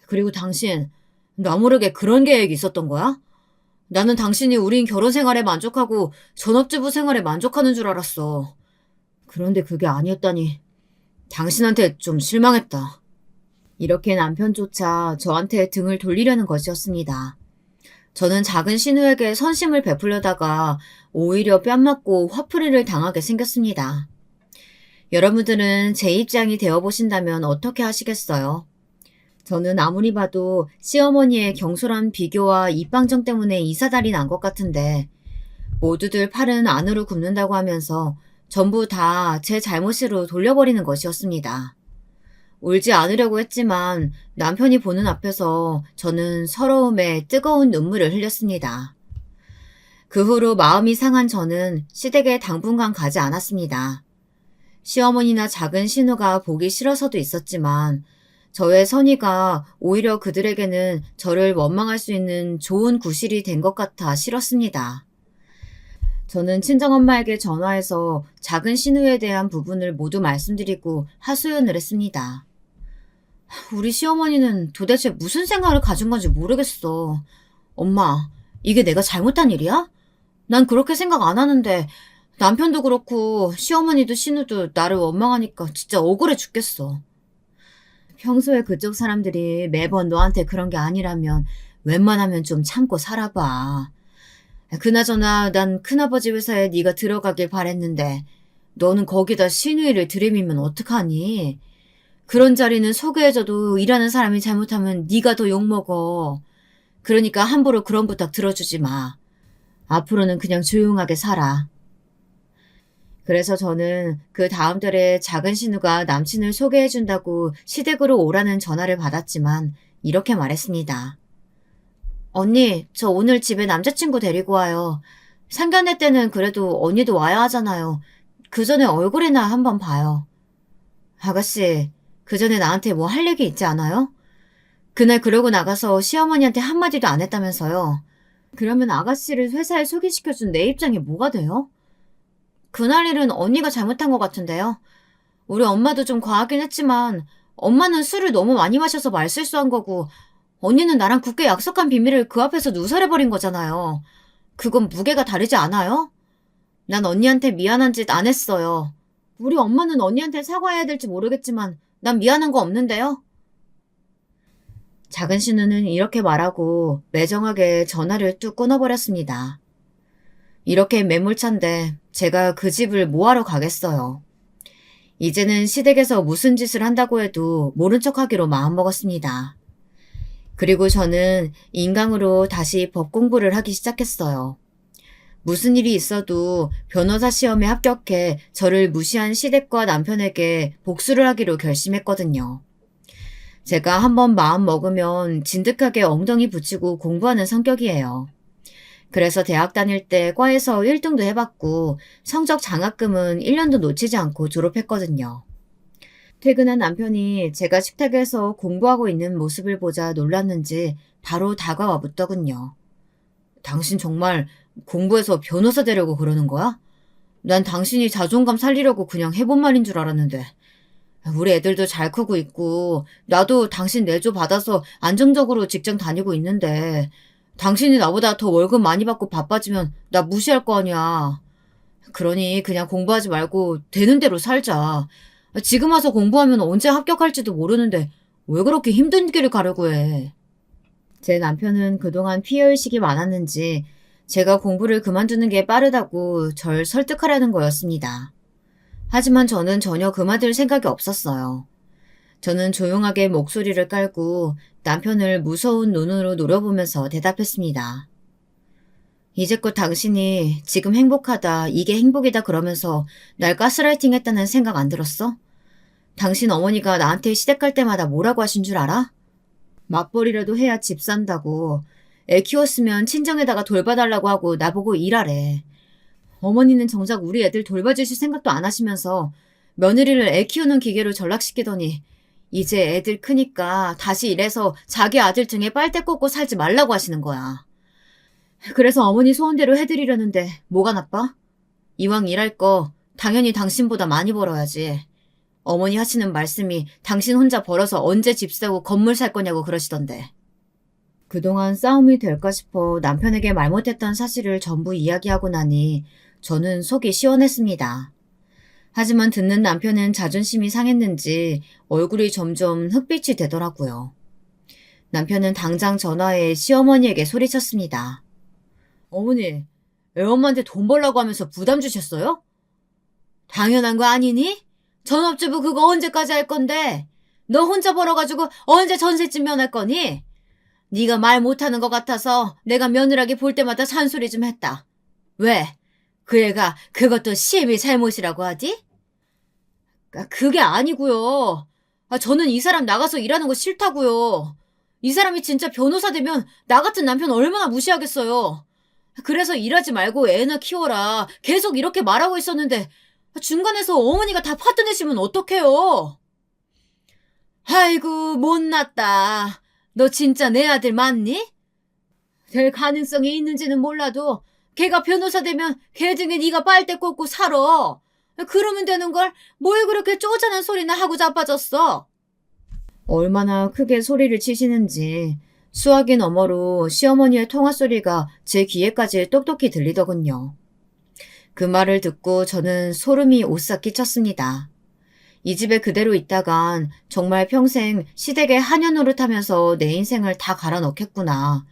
그리고 당신 나 모르게 그런 계획이 있었던 거야? 나는 당신이 우린 결혼 생활에 만족하고 전업주부 생활에 만족하는 줄 알았어. 그런데 그게 아니었다니. 당신한테 좀 실망했다. 이렇게 남편조차 저한테 등을 돌리려는 것이었습니다. 저는 작은 신우에게 선심을 베풀려다가 오히려 뺨 맞고 화풀이를 당하게 생겼습니다. 여러분들은 제 입장이 되어보신다면 어떻게 하시겠어요? 저는 아무리 봐도 시어머니의 경솔한 비교와 입방정 때문에 이사달이 난 것 같은데 모두들 팔은 안으로 굽는다고 하면서 전부 다 제 잘못으로 돌려버리는 것이었습니다. 울지 않으려고 했지만 남편이 보는 앞에서 저는 서러움에 뜨거운 눈물을 흘렸습니다. 그 후로 마음이 상한 저는 시댁에 당분간 가지 않았습니다. 시어머니나 작은 신우가 보기 싫어서도 있었지만 저의 선의가 오히려 그들에게는 저를 원망할 수 있는 좋은 구실이 된 것 같아 싫었습니다. 저는 친정엄마에게 전화해서 작은 신우에 대한 부분을 모두 말씀드리고 하소연을 했습니다. 우리 시어머니는 도대체 무슨 생각을 가진 건지 모르겠어. 엄마, 이게 내가 잘못한 일이야? 난 그렇게 생각 안 하는데 남편도 그렇고 시어머니도 신우도 나를 원망하니까 진짜 억울해 죽겠어. 평소에 그쪽 사람들이 매번 너한테 그런 게 아니라면 웬만하면 좀 참고 살아봐. 그나저나 난 큰아버지 회사에 네가 들어가길 바랬는데 너는 거기다 신우이를 들이미면 어떡하니? 그런 자리는 소개해줘도 일하는 사람이 잘못하면 네가 더 욕먹어. 그러니까 함부로 그런 부탁 들어주지 마. 앞으로는 그냥 조용하게 살아. 그래서 저는 그 다음 달에 작은 신우가 남친을 소개해준다고 시댁으로 오라는 전화를 받았지만 이렇게 말했습니다. 언니, 저 오늘 집에 남자친구 데리고 와요. 상견례 때는 그래도 언니도 와야 하잖아요. 그 전에 얼굴이나 한번 봐요. 아가씨, 그 전에 나한테 뭐 할 얘기 있지 않아요? 그날 그러고 나가서 시어머니한테 한마디도 안 했다면서요. 그러면 아가씨를 회사에 소개시켜준 내 입장이 뭐가 돼요? 그날 일은 언니가 잘못한 것 같은데요. 우리 엄마도 좀 과하긴 했지만 엄마는 술을 너무 많이 마셔서 말실수한 거고 언니는 나랑 굳게 약속한 비밀을 그 앞에서 누설해버린 거잖아요. 그건 무게가 다르지 않아요? 난 언니한테 미안한 짓 안 했어요. 우리 엄마는 언니한테 사과해야 될지 모르겠지만 난 미안한 거 없는데요? 작은 신우는 이렇게 말하고 매정하게 전화를 뚝 끊어버렸습니다. 이렇게 매몰찬데 제가 그 집을 뭐하러 가겠어요. 이제는 시댁에서 무슨 짓을 한다고 해도 모른 척하기로 마음먹었습니다. 그리고 저는 인강으로 다시 법 공부를 하기 시작했어요. 무슨 일이 있어도 변호사 시험에 합격해 저를 무시한 시댁과 남편에게 복수를 하기로 결심했거든요. 제가 한번 마음 먹으면 진득하게 엉덩이 붙이고 공부하는 성격이에요. 그래서 대학 다닐 때 과에서 1등도 해봤고 성적 장학금은 1년도 놓치지 않고 졸업했거든요. 퇴근한 남편이 제가 식탁에서 공부하고 있는 모습을 보자 놀랐는지 바로 다가와 묻더군요. 당신 정말 공부해서 변호사 되려고 그러는 거야? 난 당신이 자존감 살리려고 그냥 해본 말인 줄 알았는데. 우리 애들도 잘 크고 있고 나도 당신 내조 받아서 안정적으로 직장 다니고 있는데 당신이 나보다 더 월급 많이 받고 바빠지면 나 무시할 거 아니야. 그러니 그냥 공부하지 말고 되는 대로 살자. 지금 와서 공부하면 언제 합격할지도 모르는데 왜 그렇게 힘든 길을 가려고 해. 제 남편은 그동안 피해의식이 많았는지 제가 공부를 그만두는 게 빠르다고 절 설득하려는 거였습니다. 하지만 저는 전혀 그만둘 생각이 없었어요. 저는 조용하게 목소리를 깔고 남편을 무서운 눈으로 노려보면서 대답했습니다. 이제껏 당신이 지금 행복하다, 이게 행복이다 그러면서 날 가스라이팅 했다는 생각 안 들었어? 당신 어머니가 나한테 시댁 갈 때마다 뭐라고 하신 줄 알아? 맞벌이라도 해야 집 산다고. 애 키웠으면 친정에다가 돌봐달라고 하고 나보고 일하래. 어머니는 정작 우리 애들 돌봐주실 생각도 안 하시면서 며느리를 애 키우는 기계로 전락시키더니 이제 애들 크니까 다시 일해서 자기 아들 등에 빨대 꽂고 살지 말라고 하시는 거야. 그래서 어머니 소원대로 해드리려는데 뭐가 나빠? 이왕 일할 거 당연히 당신보다 많이 벌어야지. 어머니 하시는 말씀이 당신 혼자 벌어서 언제 집 사고 건물 살 거냐고 그러시던데. 그동안 싸움이 될까 싶어 남편에게 말 못했던 사실을 전부 이야기하고 나니 저는 속이 시원했습니다. 하지만 듣는 남편은 자존심이 상했는지 얼굴이 점점 흑빛이 되더라고요. 남편은 당장 전화해 시어머니에게 소리쳤습니다. 어머니, 애엄마한테 돈 벌라고 하면서 부담 주셨어요? 당연한 거 아니니? 전업주부 그거 언제까지 할 건데? 너 혼자 벌어가지고 언제 전셋집 면할 거니? 네가 말 못하는 것 같아서 내가 며느라기 볼 때마다 잔소리 좀 했다. 왜? 그 애가 그것도 시애미 잘못이라고 하디? 그게 아니고요. 저는 이 사람 나가서 일하는 거 싫다고요. 이 사람이 진짜 변호사 되면 나 같은 남편 얼마나 무시하겠어요. 그래서 일하지 말고 애나 키워라. 계속 이렇게 말하고 있었는데 중간에서 어머니가 다 파토 내시면 어떡해요? 아이고 못났다. 너 진짜 내 아들 맞니? 될 가능성이 있는지는 몰라도 걔가 변호사 되면 걔 등에 네가 빨대 꽂고 살아. 그러면 되는 걸 뭘 그렇게 쪼잔한 소리나 하고 자빠졌어. 얼마나 크게 소리를 치시는지 수화기 너머로 시어머니의 통화 소리가 제 귀에까지 똑똑히 들리더군요. 그 말을 듣고 저는 소름이 오싹 끼쳤습니다. 이 집에 그대로 있다간 정말 평생 시댁의 한여 노릇하면서 내 인생을 다 갈아넣겠구나.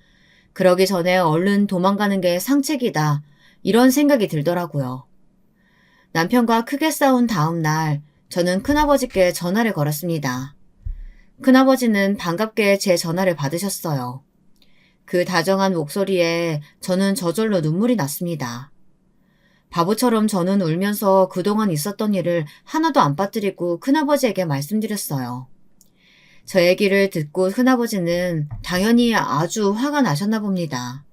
그러기 전에 얼른 도망가는 게 상책이다. 이런 생각이 들더라고요. 남편과 크게 싸운 다음 날 저는 큰아버지께 전화를 걸었습니다. 큰아버지는 반갑게 제 전화를 받으셨어요. 그 다정한 목소리에 저는 저절로 눈물이 났습니다. 바보처럼 저는 울면서 그동안 있었던 일을 하나도 안 빠뜨리고 큰아버지에게 말씀드렸어요. 저 얘기를 듣고 큰아버지는 당연히 아주 화가 나셨나 봅니다.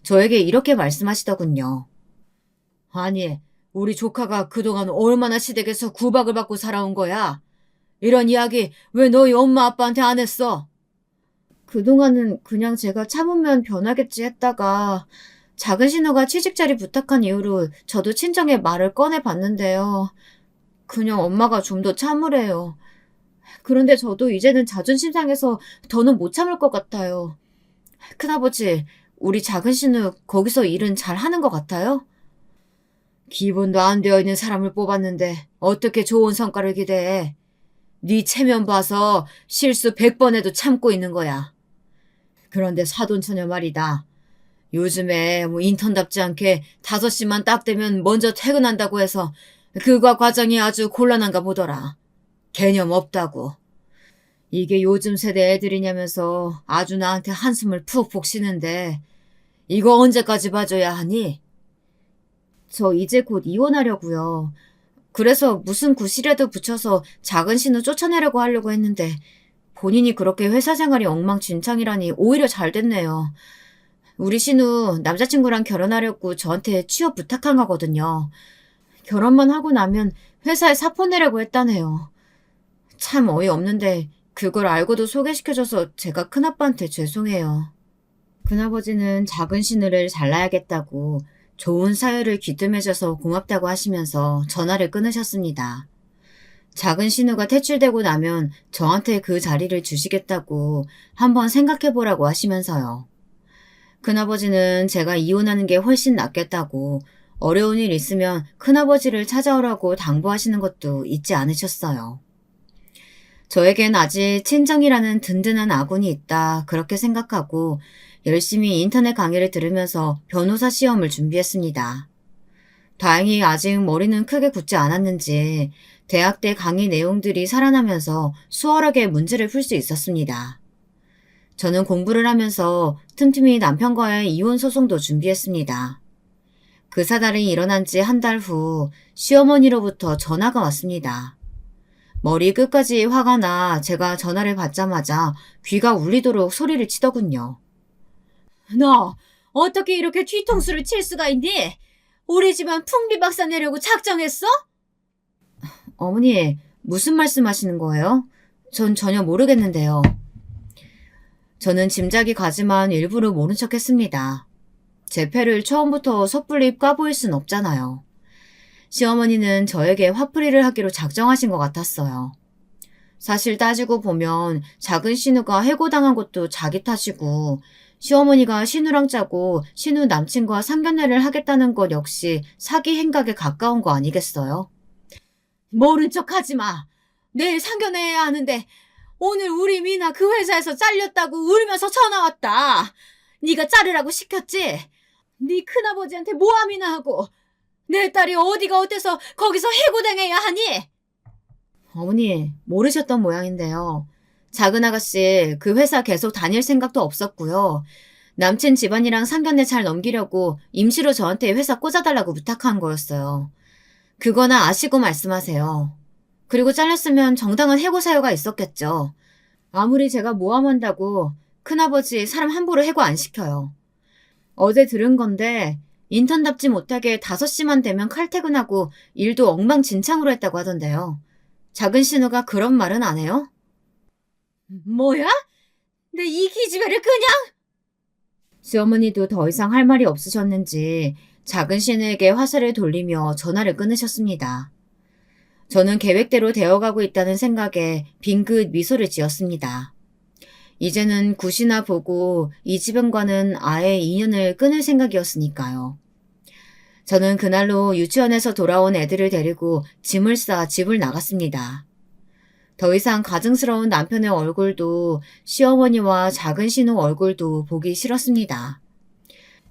저에게 이렇게 말씀하시더군요. 아니, 우리 조카가 그동안 얼마나 시댁에서 구박을 받고 살아온 거야? 이런 이야기 왜 너희 엄마 아빠한테 안 했어? 그동안은 그냥 제가 참으면 변하겠지 했다가 작은 신우가 취직자리 부탁한 이후로 저도 친정에 말을 꺼내봤는데요. 그냥 엄마가 좀 더 참으래요. 그런데 저도 이제는 자존심 상해서 더는 못 참을 것 같아요. 큰아버지, 우리 작은 신우 거기서 일은 잘 하는 것 같아요? 기본도 안 되어 있는 사람을 뽑았는데 어떻게 좋은 성과를 기대해? 네 체면 봐서 실수 100번 해도 참고 있는 거야. 그런데 사돈처녀 말이다. 요즘에 인턴답지 않게 5시만 딱 되면 먼저 퇴근한다고 해서 그과 과정이 아주 곤란한가 보더라. 개념 없다고. 이게 요즘 세대 애들이냐면서 아주 나한테 한숨을 푹푹 쉬는데 이거 언제까지 봐줘야 하니? 저 이제 곧 이혼하려고요. 그래서 무슨 구실이라도 붙여서 작은 신우 쫓아내려고 하려고 했는데 본인이 그렇게 회사 생활이 엉망진창이라니 오히려 잘 됐네요. 우리 신우 남자친구랑 결혼하려고 저한테 취업 부탁한 거거든요. 결혼만 하고 나면 회사에 사표 내려고 했다네요. 참 어이없는데 그걸 알고도 소개시켜줘서 제가 큰아빠한테 죄송해요. 큰아버지는 작은 신우를 잘라야겠다고 좋은 사유를 귀뜸해줘서 고맙다고 하시면서 전화를 끊으셨습니다. 작은 신우가 퇴출되고 나면 저한테 그 자리를 주시겠다고 한번 생각해보라고 하시면서요. 큰아버지는 제가 이혼하는 게 훨씬 낫겠다고 어려운 일 있으면 큰아버지를 찾아오라고 당부하시는 것도 잊지 않으셨어요. 저에겐 아직 친정이라는 든든한 아군이 있다 그렇게 생각하고 열심히 인터넷 강의를 들으면서 변호사 시험을 준비했습니다. 다행히 아직 머리는 크게 굳지 않았는지 대학 때 강의 내용들이 살아나면서 수월하게 문제를 풀 수 있었습니다. 저는 공부를 하면서 틈틈이 남편과의 이혼 소송도 준비했습니다. 그 사달이 일어난 지 한 달 후 시어머니로부터 전화가 왔습니다. 머리 끝까지 화가 나 제가 전화를 받자마자 귀가 울리도록 소리를 치더군요. 너 어떻게 이렇게 뒤통수를 칠 수가 있니? 우리 집안 풍비박산 내려고 작정했어? 어머니, 무슨 말씀하시는 거예요? 전 전혀 모르겠는데요. 저는 짐작이 가지만 일부러 모른 척했습니다. 제 패를 처음부터 섣불리 까보일 순 없잖아요. 시어머니는 저에게 화풀이를 하기로 작정하신 것 같았어요. 사실 따지고 보면 작은 신우가 해고당한 것도 자기 탓이고 시어머니가 신우랑 짜고 신우 남친과 상견례를 하겠다는 것 역시 사기 행각에 가까운 거 아니겠어요? 모른 척 하지 마. 내일 상견례해야 하는데 오늘 우리 미나 그 회사에서 잘렸다고 울면서 전화 왔다. 네가 자르라고 시켰지? 네 큰아버지한테 모함이나 하고 내 딸이 어디가 어때서 거기서 해고당해야 하니? 어머니, 모르셨던 모양인데요. 작은 아가씨 그 회사 계속 다닐 생각도 없었고요. 남친 집안이랑 상견례 잘 넘기려고 임시로 저한테 회사 꽂아달라고 부탁한 거였어요. 그거나 아시고 말씀하세요. 그리고 잘렸으면 정당한 해고 사유가 있었겠죠. 아무리 제가 모함한다고 큰아버지 사람 함부로 해고 안 시켜요. 어제 들은 건데 인턴답지 못하게 5시만 되면 칼퇴근하고 일도 엉망진창으로 했다고 하던데요. 작은 신우가 그런 말은 안 해요? 뭐야? 내 이 기집애를 그냥? 시어머니도 더 이상 할 말이 없으셨는지 작은 신우에게 화살을 돌리며 전화를 끊으셨습니다. 저는 계획대로 되어가고 있다는 생각에 빙긋 미소를 지었습니다. 이제는 굿이나 보고 이 집안과는 아예 인연을 끊을 생각이었으니까요. 저는 그날로 유치원에서 돌아온 애들을 데리고 짐을 싸 집을 나갔습니다. 더 이상 가증스러운 남편의 얼굴도 시어머니와 작은 신우 얼굴도 보기 싫었습니다.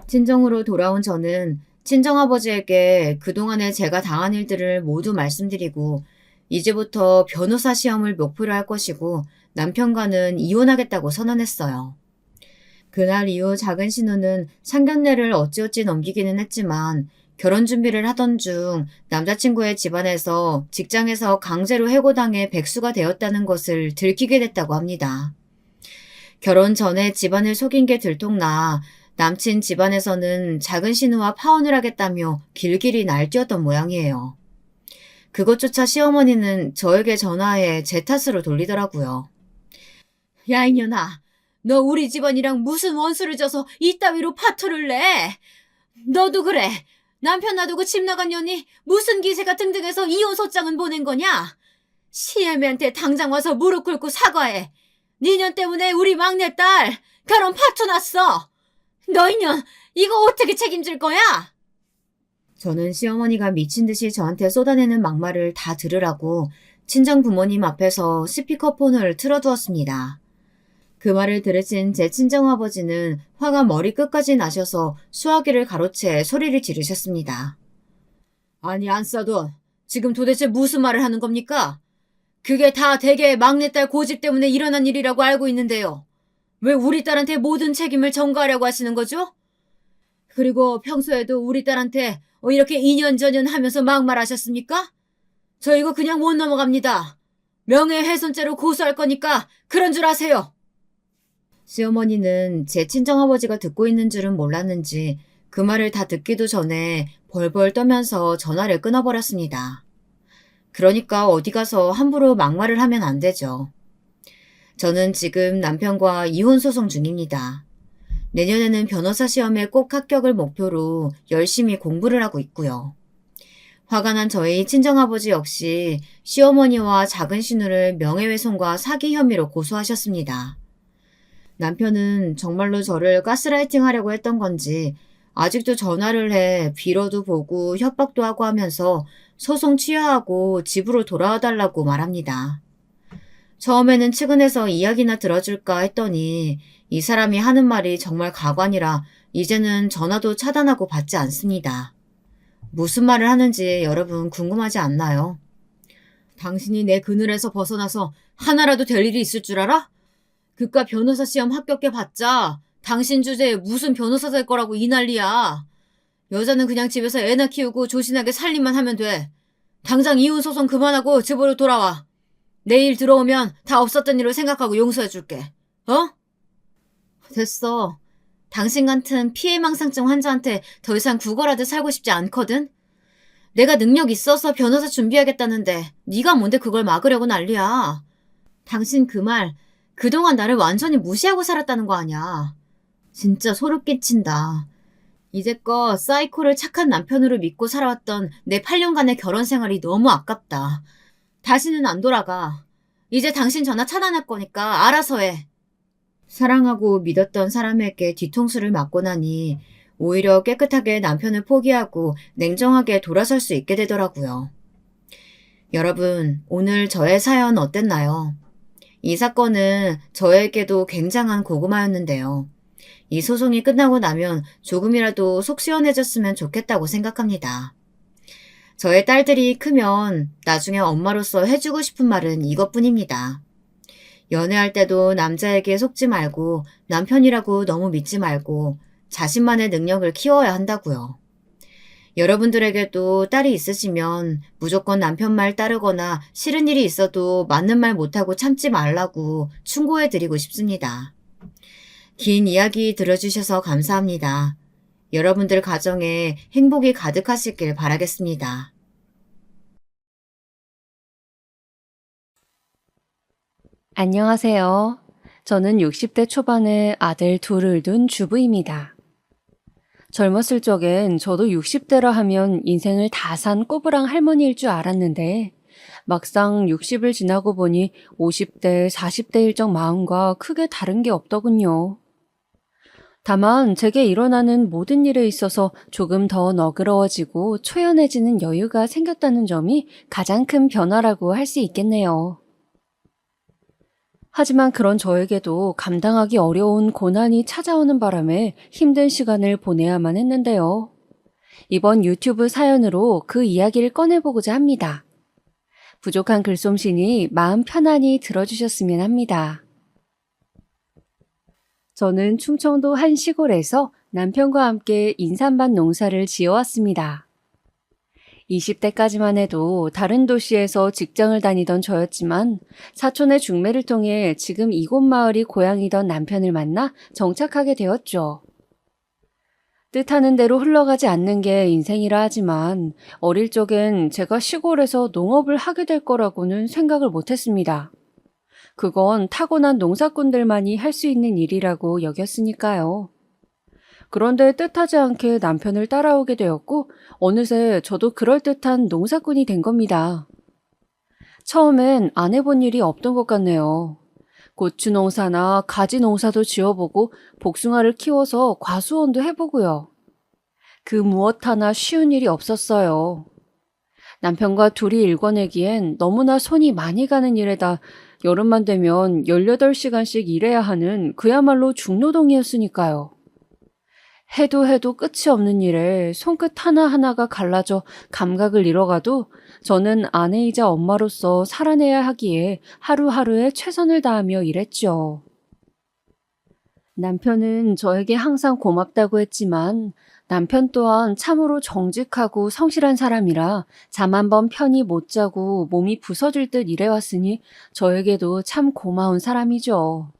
친정으로 돌아온 저는 친정아버지에게 그동안에 제가 당한 일들을 모두 말씀드리고 이제부터 변호사 시험을 목표로 할 것이고 남편과는 이혼하겠다고 선언했어요. 그날 이후 작은 신우는 상견례를 어찌어찌 넘기기는 했지만 결혼 준비를 하던 중 남자친구의 집안에서 직장에서 강제로 해고당해 백수가 되었다는 것을 들키게 됐다고 합니다. 결혼 전에 집안을 속인 게 들통나 남친 집안에서는 작은 신우와 파혼을 하겠다며 길길이 날뛰었던 모양이에요. 그것조차 시어머니는 저에게 전화해 제 탓으로 돌리더라고요. 야, 이년아, 너 우리 집안이랑 무슨 원수를 져서 이따위로 파토를 내? 너도 그래. 남편 놔두고 집 나간 년이 무슨 기세가 등등해서 이혼 소장은 보낸 거냐? 시애미한테 당장 와서 무릎 꿇고 사과해. 니년 때문에 우리 막내딸 결혼 파토 났어. 너 이년 이거 어떻게 책임질 거야? 저는 시어머니가 미친 듯이 저한테 쏟아내는 막말을 다 들으라고 친정 부모님 앞에서 스피커폰을 틀어두었습니다. 그 말을 들으신 제 친정아버지는 화가 머리끝까지 나셔서 수화기를 가로채 소리를 지르셨습니다. 아니 안싸돈, 지금 도대체 무슨 말을 하는 겁니까? 그게 다 대개 막내딸 고집 때문에 일어난 일이라고 알고 있는데요. 왜 우리 딸한테 모든 책임을 전가하려고 하시는 거죠? 그리고 평소에도 우리 딸한테 이렇게 이년저년 하면서 막말하셨습니까? 저 이거 그냥 못 넘어갑니다. 명예훼손죄로 고소할 거니까 그런 줄 아세요. 시어머니는 제 친정아버지가 듣고 있는 줄은 몰랐는지 그 말을 다 듣기도 전에 벌벌 떠면서 전화를 끊어버렸습니다. 그러니까 어디 가서 함부로 막말을 하면 안 되죠. 저는 지금 남편과 이혼 소송 중입니다. 내년에는 변호사 시험에 꼭 합격을 목표로 열심히 공부를 하고 있고요. 화가 난 저희 친정아버지 역시 시어머니와 작은 신우를 명예훼손과 사기 혐의로 고소하셨습니다. 남편은 정말로 저를 가스라이팅 하려고 했던 건지 아직도 전화를 해 빌어도 보고 협박도 하고 하면서 소송 취하하고 집으로 돌아와 달라고 말합니다. 처음에는 측은해서 이야기나 들어줄까 했더니 이 사람이 하는 말이 정말 가관이라 이제는 전화도 차단하고 받지 않습니다. 무슨 말을 하는지 여러분 궁금하지 않나요? 당신이 내 그늘에서 벗어나서 하나라도 될 일이 있을 줄 알아? 그깟 변호사 시험 합격해봤자 당신 주제에 무슨 변호사 될 거라고 이 난리야. 여자는 그냥 집에서 애나 키우고 조신하게 살림만 하면 돼. 당장 이혼 소송 그만하고 집으로 돌아와. 내일 들어오면 다 없었던 일로 생각하고 용서해줄게. 어? 됐어. 당신 같은 피해망상증 환자한테 더 이상 구걸하듯 살고 싶지 않거든. 내가 능력 있어서 변호사 준비하겠다는데 네가 뭔데 그걸 막으려고 난리야. 당신 그 말 그동안 나를 완전히 무시하고 살았다는 거 아니야. 진짜 소름 끼친다. 이제껏 사이코를 착한 남편으로 믿고 살아왔던 내 8년간의 결혼 생활이 너무 아깝다. 다시는 안 돌아가. 이제 당신 전화 차단할 거니까 알아서 해. 사랑하고 믿었던 사람에게 뒤통수를 맞고 나니 오히려 깨끗하게 남편을 포기하고 냉정하게 돌아설 수 있게 되더라고요. 여러분, 오늘 저의 사연 어땠나요? 이 사건은 저에게도 굉장한 고구마였는데요. 이 소송이 끝나고 나면 조금이라도 속 시원해졌으면 좋겠다고 생각합니다. 저의 딸들이 크면 나중에 엄마로서 해주고 싶은 말은 이것뿐입니다. 연애할 때도 남자에게 속지 말고 남편이라고 너무 믿지 말고 자신만의 능력을 키워야 한다고요. 여러분들에게도 딸이 있으시면 무조건 남편 말 따르거나 싫은 일이 있어도 맞는 말 못하고 참지 말라고 충고해 드리고 싶습니다. 긴 이야기 들어주셔서 감사합니다. 여러분들 가정에 행복이 가득하시길 바라겠습니다. 안녕하세요. 저는 60대 초반의 아들 둘을 둔 주부입니다. 젊었을 적엔 저도 60대라 하면 인생을 다 산 꼬부랑 할머니일 줄 알았는데 막상 60을 지나고 보니 50대, 40대일 적 마음과 크게 다른 게 없더군요. 다만 제게 일어나는 모든 일에 있어서 조금 더 너그러워지고 초연해지는 여유가 생겼다는 점이 가장 큰 변화라고 할 수 있겠네요. 하지만 그런 저에게도 감당하기 어려운 고난이 찾아오는 바람에 힘든 시간을 보내야만 했는데요. 이번 유튜브 사연으로 그 이야기를 꺼내보고자 합니다. 부족한 글솜씨니 마음 편안히 들어주셨으면 합니다. 저는 충청도 한 시골에서 남편과 함께 인삼밭 농사를 지어왔습니다. 20대까지만 해도 다른 도시에서 직장을 다니던 저였지만 사촌의 중매를 통해 지금 이곳 마을이 고향이던 남편을 만나 정착하게 되었죠. 뜻하는 대로 흘러가지 않는 게 인생이라 하지만 어릴 적엔 제가 시골에서 농업을 하게 될 거라고는 생각을 못했습니다. 그건 타고난 농사꾼들만이 할 수 있는 일이라고 여겼으니까요. 그런데 뜻하지 않게 남편을 따라오게 되었고 어느새 저도 그럴듯한 농사꾼이 된 겁니다. 처음엔 안 해본 일이 없던 것 같네요. 고추 농사나 가지 농사도 지어보고 복숭아를 키워서 과수원도 해보고요. 그 무엇 하나 쉬운 일이 없었어요. 남편과 둘이 일궈내기엔 너무나 손이 많이 가는 일에다 여름만 되면 18시간씩 일해야 하는 그야말로 중노동이었으니까요. 해도 끝이 없는 일에 손끝 하나하나가 갈라져 감각을 잃어가도 저는 아내이자 엄마로서 살아내야 하기에 하루하루에 최선을 다하며 일했죠. 남편은 저에게 항상 고맙다고 했지만 남편 또한 참으로 정직하고 성실한 사람이라 잠 한 번 편히 못 자고 몸이 부서질 듯 일해왔으니 저에게도 참 고마운 사람이죠.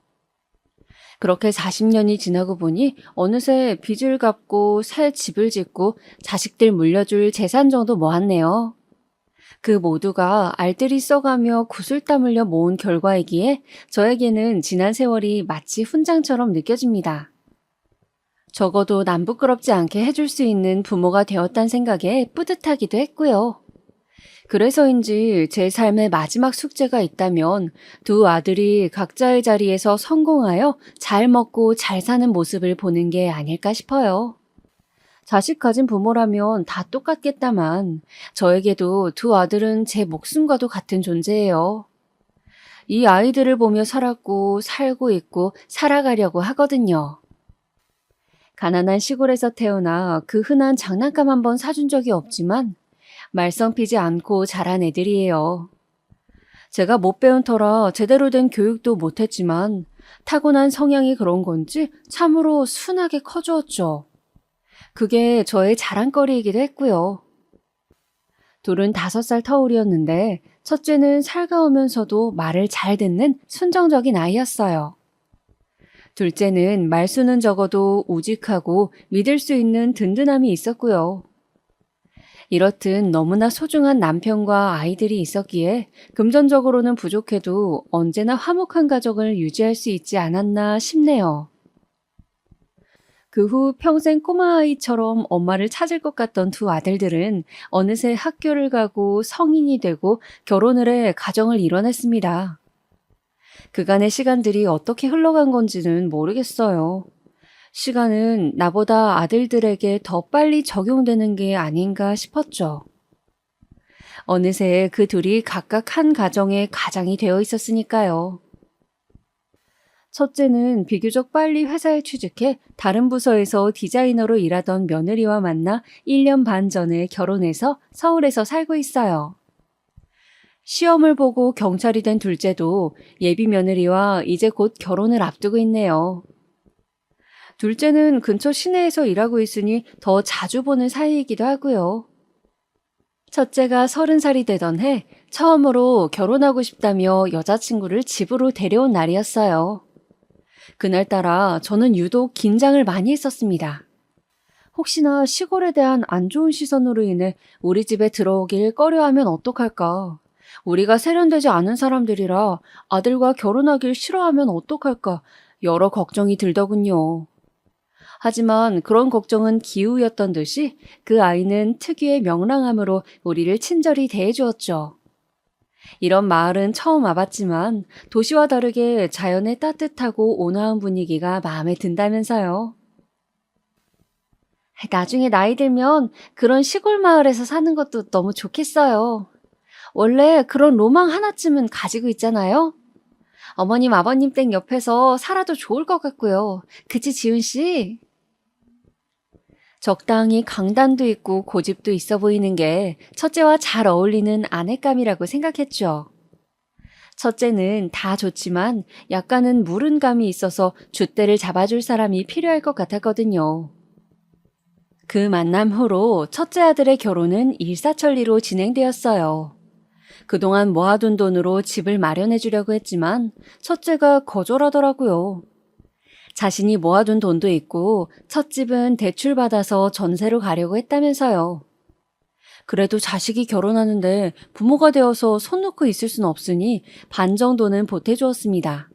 그렇게 40년이 지나고 보니 어느새 빚을 갚고 새 집을 짓고 자식들 물려줄 재산 정도 모았네요. 그 모두가 알뜰히 써가며 구슬땀 흘려 모은 결과이기에 저에게는 지난 세월이 마치 훈장처럼 느껴집니다. 적어도 남 부끄럽지 않게 해줄 수 있는 부모가 되었다는 생각에 뿌듯하기도 했고요. 그래서인지 제 삶의 마지막 숙제가 있다면 두 아들이 각자의 자리에서 성공하여 잘 먹고 잘 사는 모습을 보는 게 아닐까 싶어요. 자식 가진 부모라면 다 똑같겠다만 저에게도 두 아들은 제 목숨과도 같은 존재예요. 이 아이들을 보며 살았고 살고 있고 살아가려고 하거든요. 가난한 시골에서 태어나 그 흔한 장난감 한번 사준 적이 없지만 말썽 피지 않고 자란 애들이에요. 제가 못 배운 터라 제대로 된 교육도 못했지만 타고난 성향이 그런 건지 참으로 순하게 커주었죠. 그게 저의 자랑거리이기도 했고요. 둘은 5살 터울이었는데 첫째는 살가우면서도 말을 잘 듣는 순정적인 아이였어요. 둘째는 말수는 적어도 우직하고 믿을 수 있는 든든함이 있었고요. 이렇듯 너무나 소중한 남편과 아이들이 있었기에 금전적으로는 부족해도 언제나 화목한 가정을 유지할 수 있지 않았나 싶네요. 그 후 평생 꼬마아이처럼 엄마를 찾을 것 같던 두 아들들은 어느새 학교를 가고 성인이 되고 결혼을 해 가정을 이뤄냈습니다. 그간의 시간들이 어떻게 흘러간 건지는 모르겠어요. 시간은 나보다 아들들에게 더 빨리 적용되는 게 아닌가 싶었죠. 어느새 그 둘이 각각 한 가정의 가장이 되어 있었으니까요. 첫째는 비교적 빨리 회사에 취직해 다른 부서에서 디자이너로 일하던 며느리와 만나 1년 반 전에 결혼해서 서울에서 살고 있어요. 시험을 보고 경찰이 된 둘째도 예비 며느리와 이제 곧 결혼을 앞두고 있네요. 둘째는 근처 시내에서 일하고 있으니 더 자주 보는 사이이기도 하고요. 첫째가 30살이 되던 해 처음으로 결혼하고 싶다며 여자친구를 집으로 데려온 날이었어요. 그날따라 저는 유독 긴장을 많이 했었습니다. 혹시나 시골에 대한 안 좋은 시선으로 인해 우리 집에 들어오길 꺼려하면 어떡할까? 우리가 세련되지 않은 사람들이라 아들과 결혼하길 싫어하면 어떡할까? 여러 걱정이 들더군요. 하지만 그런 걱정은 기우였던 듯이 그 아이는 특유의 명랑함으로 우리를 친절히 대해주었죠. 이런 마을은 처음 와봤지만 도시와 다르게 자연의 따뜻하고 온화한 분위기가 마음에 든다면서요. 나중에 나이 들면 그런 시골 마을에서 사는 것도 너무 좋겠어요. 원래 그런 로망 하나쯤은 가지고 있잖아요. 어머님, 아버님 댁 옆에서 살아도 좋을 것 같고요. 그치, 지훈 씨? 적당히 강단도 있고 고집도 있어 보이는 게 첫째와 잘 어울리는 아내감이라고 생각했죠. 첫째는 다 좋지만 약간은 무른 감이 있어서 줏대를 잡아줄 사람이 필요할 것 같았거든요. 그 만남 후로 첫째 아들의 결혼은 일사천리로 진행되었어요. 그동안 모아둔 돈으로 집을 마련해 주려고 했지만 첫째가 거절하더라고요. 자신이 모아둔 돈도 있고 첫 집은 대출받아서 전세로 가려고 했다면서요. 그래도 자식이 결혼하는데 부모가 되어서 손 놓고 있을 순 없으니 반 정도는 보태주었습니다.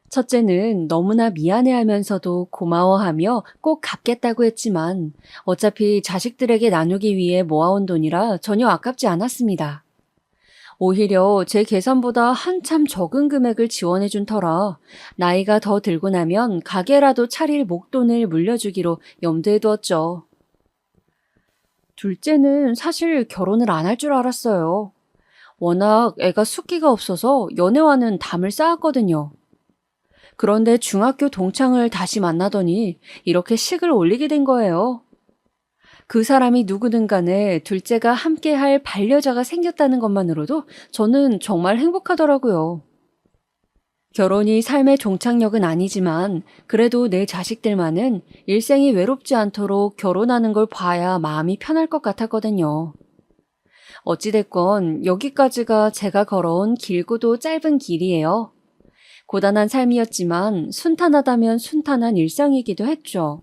첫째는 너무나 미안해하면서도 고마워하며 꼭 갚겠다고 했지만 어차피 자식들에게 나누기 위해 모아온 돈이라 전혀 아깝지 않았습니다. 오히려 제 계산보다 한참 적은 금액을 지원해준 터라 나이가 더 들고 나면 가게라도 차릴 목돈을 물려주기로 염두에 두었죠. 둘째는 사실 결혼을 안 할 줄 알았어요. 워낙 애가 숫기가 없어서 연애와는 담을 쌓았거든요. 그런데 중학교 동창을 다시 만나더니 이렇게 식을 올리게 된 거예요. 그 사람이 누구든 간에 둘째가 함께할 반려자가 생겼다는 것만으로도 저는 정말 행복하더라고요. 결혼이 삶의 종착역은 아니지만 그래도 내 자식들만은 일생이 외롭지 않도록 결혼하는 걸 봐야 마음이 편할 것 같았거든요. 어찌됐건 여기까지가 제가 걸어온 길고도 짧은 길이에요. 고단한 삶이었지만 순탄하다면 순탄한 일상이기도 했죠.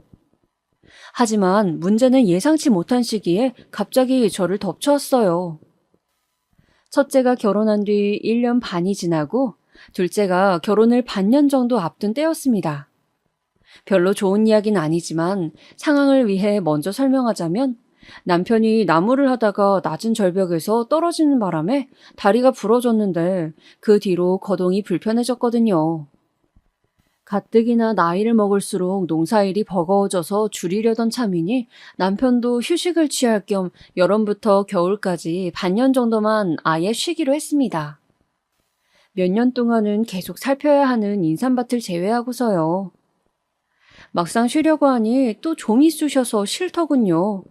하지만 문제는 예상치 못한 시기에 갑자기 저를 덮쳐왔어요. 첫째가 결혼한 뒤 1년 반이 지나고 둘째가 결혼을 반년 정도 앞둔 때였습니다. 별로 좋은 이야기는 아니지만 상황을 위해 먼저 설명하자면 남편이 나무를 하다가 낮은 절벽에서 떨어지는 바람에 다리가 부러졌는데 그 뒤로 거동이 불편해졌거든요. 가뜩이나 나이를 먹을수록 농사일이 버거워져서 줄이려던 참이니 남편도 휴식을 취할 겸 여름부터 겨울까지 반년 정도만 아예 쉬기로 했습니다. 몇 년 동안은 계속 살펴야 하는 인삼밭을 제외하고서요. 막상 쉬려고 하니 또 좀이 쑤셔서 싫더군요.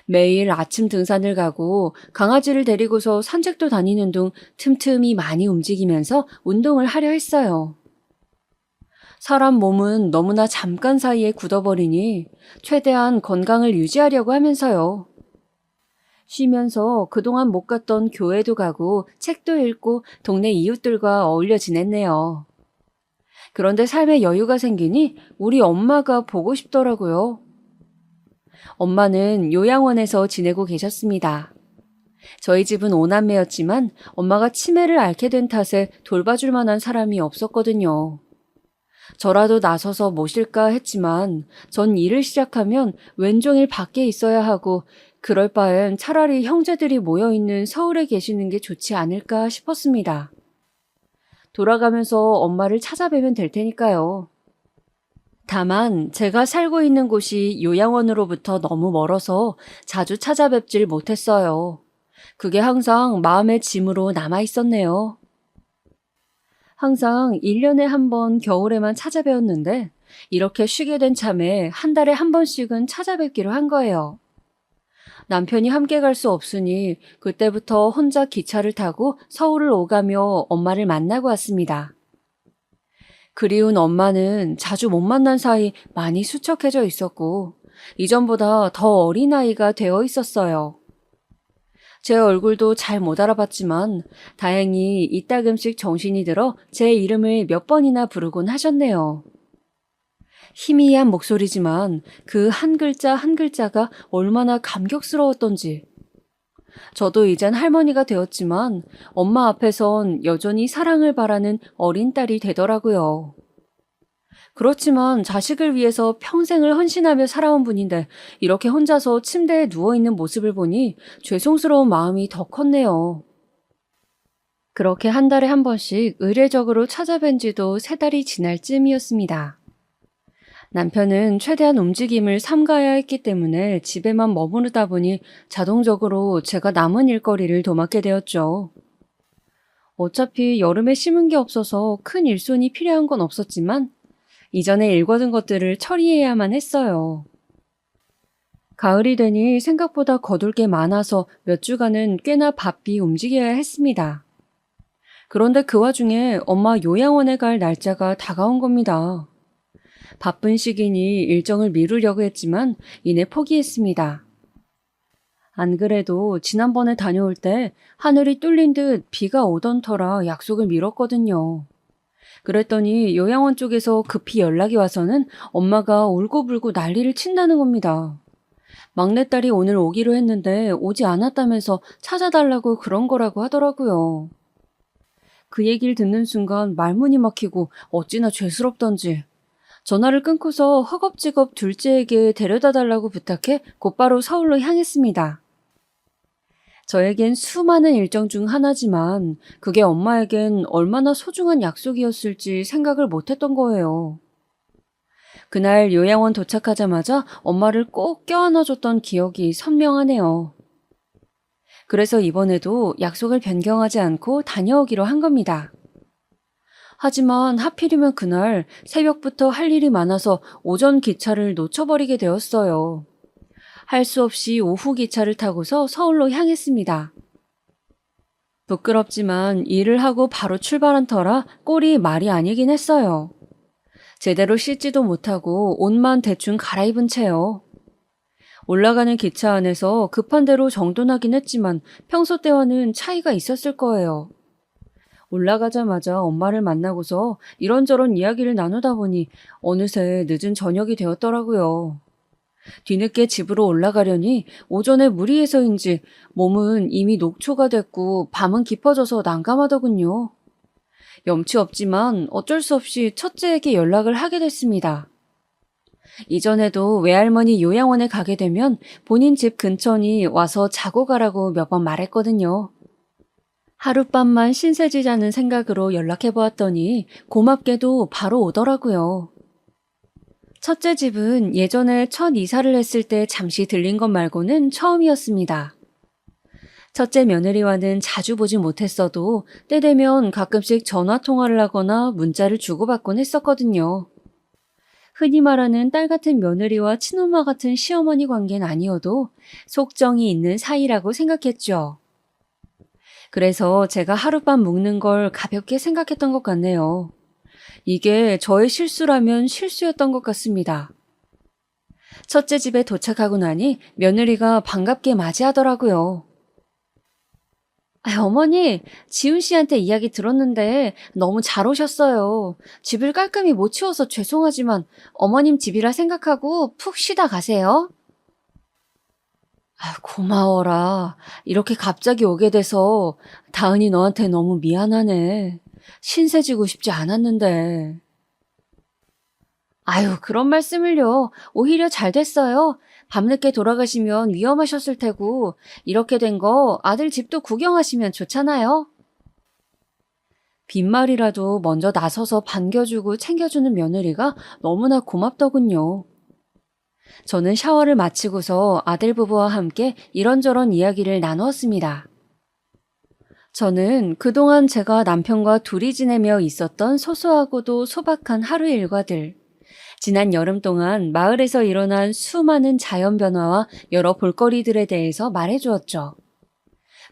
매일 아침 등산을 가고 강아지를 데리고서 산책도 다니는 등 틈틈이 많이 움직이면서 운동을 하려 했어요. 사람 몸은 너무나 잠깐 사이에 굳어버리니 최대한 건강을 유지하려고 하면서요. 쉬면서 그동안 못 갔던 교회도 가고 책도 읽고 동네 이웃들과 어울려 지냈네요. 그런데 삶에 여유가 생기니 우리 엄마가 보고 싶더라고요. 엄마는 요양원에서 지내고 계셨습니다. 저희 집은 5남매였지만 엄마가 치매를 앓게 된 탓에 돌봐줄 만한 사람이 없었거든요. 저라도 나서서 모실까 했지만 전 일을 시작하면 왼종일 밖에 있어야 하고 그럴 바엔 차라리 형제들이 모여있는 서울에 계시는 게 좋지 않을까 싶었습니다. 돌아가면서 엄마를 찾아뵈면 될 테니까요. 다만 제가 살고 있는 곳이 요양원으로부터 너무 멀어서 자주 찾아뵙질 못했어요. 그게 항상 마음의 짐으로 남아 있었네요. 항상 1년에 한 번 겨울에만 찾아뵈었는데 이렇게 쉬게 된 참에 한 달에 한 번씩은 찾아뵙기로 한 거예요. 남편이 함께 갈 수 없으니 그때부터 혼자 기차를 타고 서울을 오가며 엄마를 만나고 왔습니다. 그리운 엄마는 자주 못 만난 사이 많이 수척해져 있었고 이전보다 더 어린아이가 되어 있었어요. 제 얼굴도 잘 못 알아봤지만 다행히 이따금씩 정신이 들어 제 이름을 몇 번이나 부르곤 하셨네요. 희미한 목소리지만 그 한 글자 한 글자가 얼마나 감격스러웠던지. 저도 이젠 할머니가 되었지만 엄마 앞에선 여전히 사랑을 바라는 어린 딸이 되더라고요. 그렇지만 자식을 위해서 평생을 헌신하며 살아온 분인데 이렇게 혼자서 침대에 누워있는 모습을 보니 죄송스러운 마음이 더 컸네요. 그렇게 한 달에 한 번씩 의례적으로 찾아뵌 지도 3달이 지날 쯤이었습니다. 남편은 최대한 움직임을 삼가야 했기 때문에 집에만 머무르다 보니 자동적으로 제가 남은 일거리를 도맡게 되었죠. 어차피 여름에 심은 게 없어서 큰 일손이 필요한 건 없었지만 이전에 일거든 것들을 처리해야만 했어요. 가을이 되니 생각보다 거둘 게 많아서 몇 주간은 꽤나 바삐 움직여야 했습니다. 그런데 그 와중에 엄마 요양원에 갈 날짜가 다가온 겁니다. 바쁜 시기니 일정을 미루려고 했지만 이내 포기했습니다. 안 그래도 지난번에 다녀올 때 하늘이 뚫린 듯 비가 오던 터라 약속을 미뤘거든요. 그랬더니 요양원 쪽에서 급히 연락이 와서는 엄마가 울고불고 난리를 친다는 겁니다. 막내딸이 오늘 오기로 했는데 오지 않았다면서 찾아달라고 그런 거라고 하더라고요. 그 얘기를 듣는 순간 말문이 막히고 어찌나 죄스럽던지 전화를 끊고서 허겁지겁 둘째에게 데려다 달라고 부탁해 곧바로 서울로 향했습니다. 저에겐 수많은 일정 중 하나지만 그게 엄마에겐 얼마나 소중한 약속이었을지 생각을 못했던 거예요. 그날 요양원 도착하자마자 엄마를 꼭 껴안아줬던 기억이 선명하네요. 그래서 이번에도 약속을 변경하지 않고 다녀오기로 한 겁니다. 하지만 하필이면 그날 새벽부터 할 일이 많아서 오전 기차를 놓쳐버리게 되었어요. 할 수 없이 오후 기차를 타고서 서울로 향했습니다. 부끄럽지만 일을 하고 바로 출발한 터라 꼴이 말이 아니긴 했어요. 제대로 씻지도 못하고 옷만 대충 갈아입은 채요. 올라가는 기차 안에서 급한 대로 정돈하긴 했지만 평소 때와는 차이가 있었을 거예요. 올라가자마자 엄마를 만나고서 이런저런 이야기를 나누다 보니 어느새 늦은 저녁이 되었더라고요. 뒤늦게 집으로 올라가려니 오전에 무리해서인지 몸은 이미 녹초가 됐고 밤은 깊어져서 난감하더군요. 염치 없지만 어쩔 수 없이 첫째에게 연락을 하게 됐습니다. 이전에도 외할머니 요양원에 가게 되면 본인 집 근처니 와서 자고 가라고 몇 번 말했거든요. 하룻밤만 신세지자는 생각으로 연락해보았더니 고맙게도 바로 오더라고요. 첫째 집은 예전에 첫 이사를 했을 때 잠시 들린 것 말고는 처음이었습니다. 첫째 며느리와는 자주 보지 못했어도 때 되면 가끔씩 전화통화를 하거나 문자를 주고받곤 했었거든요. 흔히 말하는 딸 같은 며느리와 친엄마 같은 시어머니 관계는 아니어도 속정이 있는 사이라고 생각했죠. 그래서 제가 하룻밤 묵는 걸 가볍게 생각했던 것 같네요. 이게 저의 실수라면 실수였던 것 같습니다. 첫째 집에 도착하고 나니 며느리가 반갑게 맞이하더라고요. 어머니, 지훈 씨한테 이야기 들었는데 너무 잘 오셨어요. 집을 깔끔히 못 치워서 죄송하지만 어머님 집이라 생각하고 푹 쉬다 가세요. 고마워라. 이렇게 갑자기 오게 돼서 다은이 너한테 너무 미안하네. 신세지고 싶지 않았는데. 그런 말씀을요. 오히려 잘 됐어요. 밤늦게 돌아가시면 위험하셨을 테고 이렇게 된 거 아들 집도 구경하시면 좋잖아요. 빈말이라도 먼저 나서서 반겨주고 챙겨주는 며느리가 너무나 고맙더군요. 저는 샤워를 마치고서 아들 부부와 함께 이런저런 이야기를 나누었습니다. 저는 그동안 제가 남편과 둘이 지내며 있었던 소소하고도 소박한 하루 일과들, 지난 여름 동안 마을에서 일어난 수많은 자연 변화와 여러 볼거리들에 대해서 말해주었죠.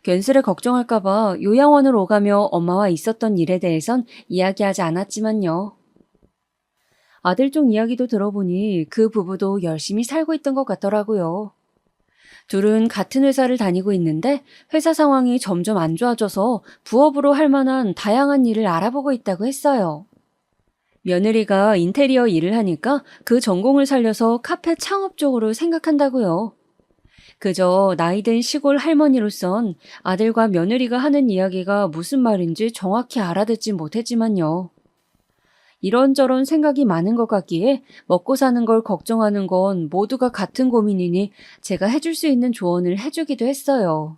괜스레 걱정할까봐 요양원을 오가며 엄마와 있었던 일에 대해선 이야기하지 않았지만요. 아들 쪽 이야기도 들어보니 그 부부도 열심히 살고 있던 것 같더라고요. 둘은 같은 회사를 다니고 있는데 회사 상황이 점점 안 좋아져서 부업으로 할 만한 다양한 일을 알아보고 있다고 했어요. 며느리가 인테리어 일을 하니까 그 전공을 살려서 카페 창업 쪽으로 생각한다고요. 그저 나이든 시골 할머니로선 아들과 며느리가 하는 이야기가 무슨 말인지 정확히 알아듣지 못했지만요. 이런저런 생각이 많은 것 같기에 먹고 사는 걸 걱정하는 건 모두가 같은 고민이니 제가 해줄 수 있는 조언을 해주기도 했어요.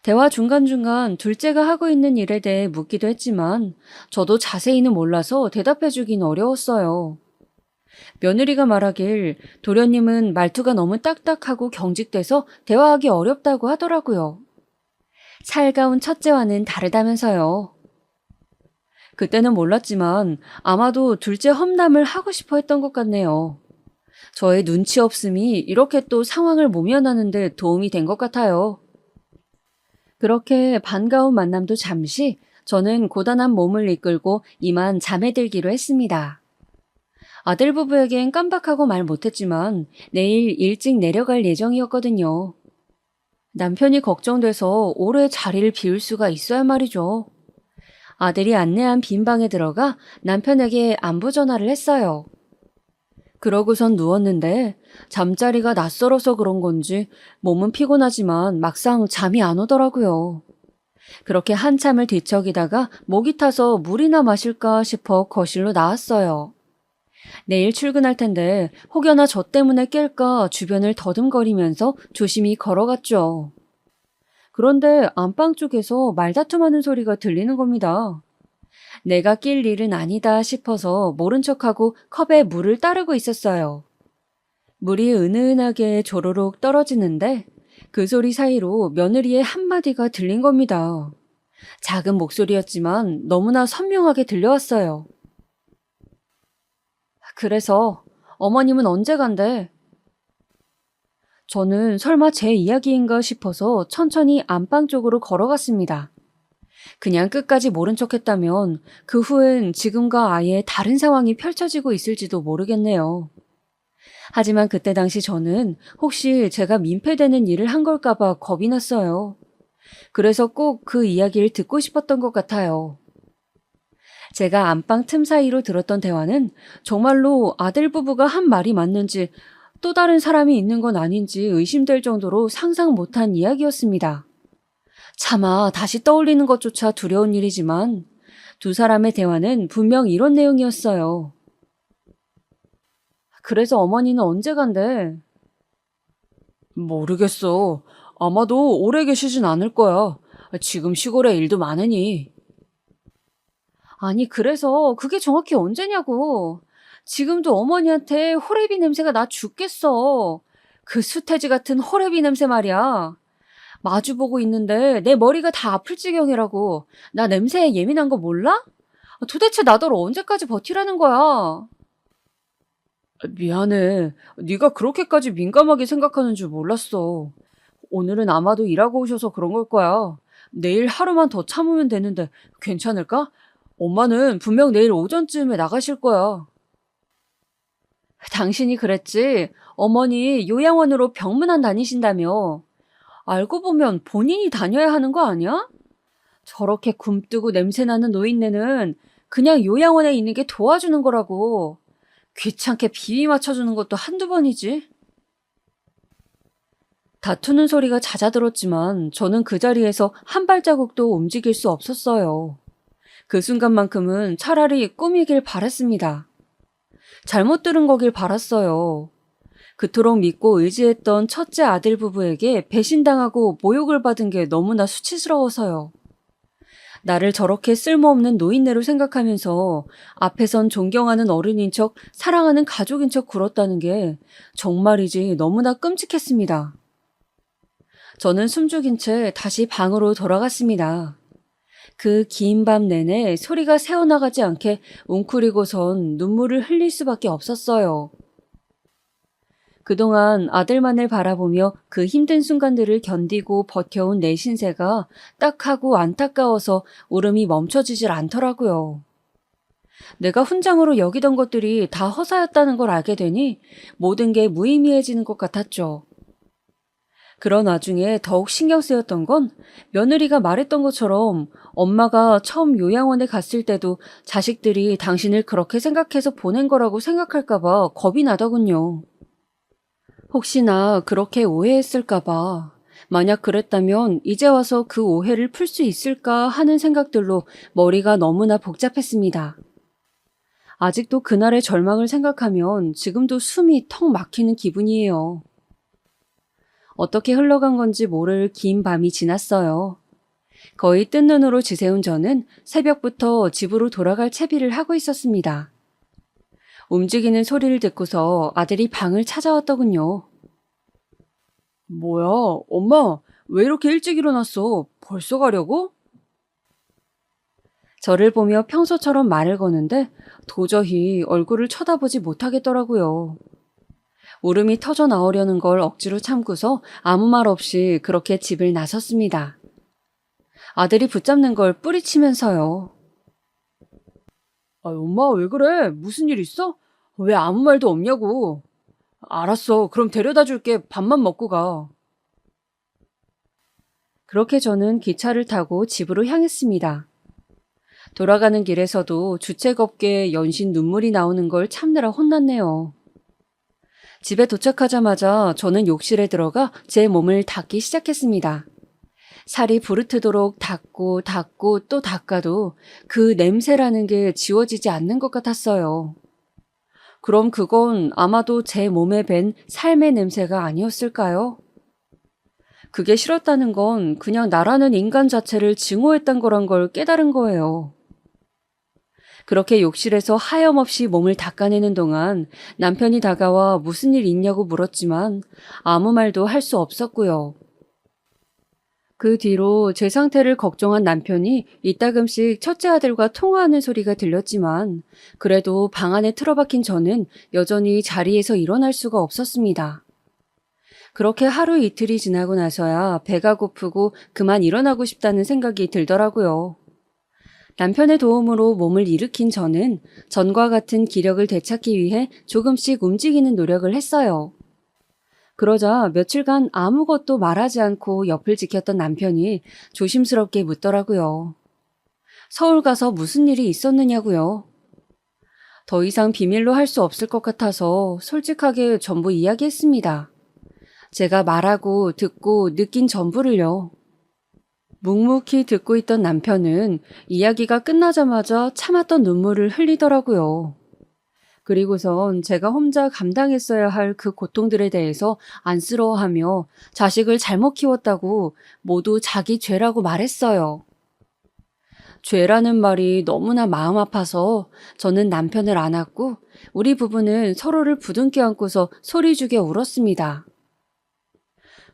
대화 중간중간 둘째가 하고 있는 일에 대해 묻기도 했지만 저도 자세히는 몰라서 대답해주긴 어려웠어요. 며느리가 말하길 도련님은 말투가 너무 딱딱하고 경직돼서 대화하기 어렵다고 하더라고요. 살가운 첫째와는 다르다면서요. 그때는 몰랐지만 아마도 둘째 험담을 하고 싶어 했던 것 같네요. 저의 눈치 없음이 이렇게 또 상황을 모면하는 데 도움이 된 것 같아요. 그렇게 반가운 만남도 잠시 저는 고단한 몸을 이끌고 이만 잠에 들기로 했습니다. 아들 부부에겐 깜박하고 말 못했지만 내일 일찍 내려갈 예정이었거든요. 남편이 걱정돼서 오래 자리를 비울 수가 있어야 말이죠. 아들이 안내한 빈 방에 들어가 남편에게 안부 전화를 했어요. 그러고선 누웠는데 잠자리가 낯설어서 그런 건지 몸은 피곤하지만 막상 잠이 안 오더라고요. 그렇게 한참을 뒤척이다가 목이 타서 물이나 마실까 싶어 거실로 나왔어요. 내일 출근할 텐데 혹여나 저 때문에 깰까 주변을 더듬거리면서 조심히 걸어갔죠. 그런데 안방 쪽에서 말다툼하는 소리가 들리는 겁니다. 내가 낄 일은 아니다 싶어서 모른 척하고 컵에 물을 따르고 있었어요. 물이 은은하게 조로록 떨어지는데 그 소리 사이로 며느리의 한마디가 들린 겁니다. 작은 목소리였지만 너무나 선명하게 들려왔어요. 그래서 어머님은 언제 간대? 저는 설마 제 이야기인가 싶어서 천천히 안방 쪽으로 걸어갔습니다. 그냥 끝까지 모른 척했다면 그 후엔 지금과 아예 다른 상황이 펼쳐지고 있을지도 모르겠네요. 하지만 그때 당시 저는 혹시 제가 민폐되는 일을 한 걸까봐 겁이 났어요. 그래서 꼭 그 이야기를 듣고 싶었던 것 같아요. 제가 안방 틈 사이로 들었던 대화는 정말로 아들 부부가 한 말이 맞는지 또 다른 사람이 있는 건 아닌지 의심될 정도로 상상 못한 이야기였습니다. 차마 다시 떠올리는 것조차 두려운 일이지만 두 사람의 대화는 분명 이런 내용이었어요. 그래서 어머니는 언제 간대? 모르겠어. 아마도 오래 계시진 않을 거야. 지금 시골에 일도 많으니. 아니, 그래서 그게 정확히 언제냐고. 지금도 어머니한테 호레비 냄새가 나 죽겠어. 그 수태지 같은 호레비 냄새 말이야. 마주보고 있는데 내 머리가 다 아플 지경이라고. 나 냄새에 예민한 거 몰라? 도대체 나더러 언제까지 버티라는 거야? 미안해. 네가 그렇게까지 민감하게 생각하는 줄 몰랐어. 오늘은 아마도 일하고 오셔서 그런 걸 거야. 내일 하루만 더 참으면 되는데 괜찮을까? 엄마는 분명 내일 오전쯤에 나가실 거야. 당신이 그랬지. 어머니 요양원으로 병문안 다니신다며. 알고 보면 본인이 다녀야 하는 거 아니야? 저렇게 굼뜨고 냄새나는 노인네는 그냥 요양원에 있는 게 도와주는 거라고. 귀찮게 비위 맞춰주는 것도 한두 번이지. 다투는 소리가 잦아들었지만 저는 그 자리에서 한 발자국도 움직일 수 없었어요. 그 순간만큼은 차라리 꿈이길 바랐습니다. 잘못 들은 거길 바랐어요. 그토록 믿고 의지했던 첫째 아들 부부에게 배신당하고 모욕을 받은 게 너무나 수치스러워서요. 나를 저렇게 쓸모없는 노인네로 생각하면서 앞에선 존경하는 어른인 척 사랑하는 가족인 척 굴었다는 게 정말이지 너무나 끔찍했습니다. 저는 숨죽인 채 다시 방으로 돌아갔습니다. 그 긴 밤 내내 소리가 새어나가지 않게 웅크리고선 눈물을 흘릴 수밖에 없었어요. 그동안 아들만을 바라보며 그 힘든 순간들을 견디고 버텨온 내 신세가 딱하고 안타까워서 울음이 멈춰지질 않더라고요. 내가 훈장으로 여기던 것들이 다 허사였다는 걸 알게 되니 모든 게 무의미해지는 것 같았죠. 그런 와중에 더욱 신경 쓰였던 건 며느리가 말했던 것처럼 엄마가 처음 요양원에 갔을 때도 자식들이 당신을 그렇게 생각해서 보낸 거라고 생각할까봐 겁이 나더군요. 혹시나 그렇게 오해했을까봐, 만약 그랬다면 이제 와서 그 오해를 풀 수 있을까 하는 생각들로 머리가 너무나 복잡했습니다. 아직도 그날의 절망을 생각하면 지금도 숨이 턱 막히는 기분이에요. 어떻게 흘러간 건지 모를 긴 밤이 지났어요. 거의 뜬 눈으로 지새운 저는 새벽부터 집으로 돌아갈 채비를 하고 있었습니다. 움직이는 소리를 듣고서 아들이 방을 찾아왔더군요. 뭐야, 엄마, 왜 이렇게 일찍 일어났어? 벌써 가려고? 저를 보며 평소처럼 말을 거는데 도저히 얼굴을 쳐다보지 못하겠더라고요. 울음이 터져 나오려는 걸 억지로 참고서 아무 말 없이 그렇게 집을 나섰습니다. 아들이 붙잡는 걸 뿌리치면서요. 아, 엄마 왜 그래? 무슨 일 있어? 왜 아무 말도 없냐고. 알았어. 그럼 데려다 줄게. 밥만 먹고 가. 그렇게 저는 기차를 타고 집으로 향했습니다. 돌아가는 길에서도 주책 없게 연신 눈물이 나오는 걸 참느라 혼났네요. 집에 도착하자마자 저는 욕실에 들어가 제 몸을 닦기 시작했습니다. 살이 부르트도록 닦고 또 닦아도 그 냄새라는 게 지워지지 않는 것 같았어요. 그럼 그건 아마도 제 몸에 밴 삶의 냄새가 아니었을까요? 그게 싫었다는 건 그냥 나라는 인간 자체를 증오했던 거란 걸 깨달은 거예요. 그렇게 욕실에서 하염없이 몸을 닦아내는 동안 남편이 다가와 무슨 일 있냐고 물었지만 아무 말도 할 수 없었고요. 그 뒤로 제 상태를 걱정한 남편이 이따금씩 첫째 아들과 통화하는 소리가 들렸지만 그래도 방 안에 틀어박힌 저는 여전히 자리에서 일어날 수가 없었습니다. 그렇게 하루 이틀이 지나고 나서야 배가 고프고 그만 일어나고 싶다는 생각이 들더라고요. 남편의 도움으로 몸을 일으킨 저는 전과 같은 기력을 되찾기 위해 조금씩 움직이는 노력을 했어요. 그러자 며칠간 아무것도 말하지 않고 옆을 지켰던 남편이 조심스럽게 묻더라고요. 서울 가서 무슨 일이 있었느냐고요. 더 이상 비밀로 할 수 없을 것 같아서 솔직하게 전부 이야기했습니다. 제가 말하고 듣고 느낀 전부를요. 묵묵히 듣고 있던 남편은 이야기가 끝나자마자 참았던 눈물을 흘리더라고요. 그리고선 제가 혼자 감당했어야 할 그 고통들에 대해서 안쓰러워하며 자식을 잘못 키웠다고 모두 자기 죄라고 말했어요. 죄라는 말이 너무나 마음 아파서 저는 남편을 안았고 우리 부부는 서로를 부둥켜 안고서 소리 죽여 울었습니다.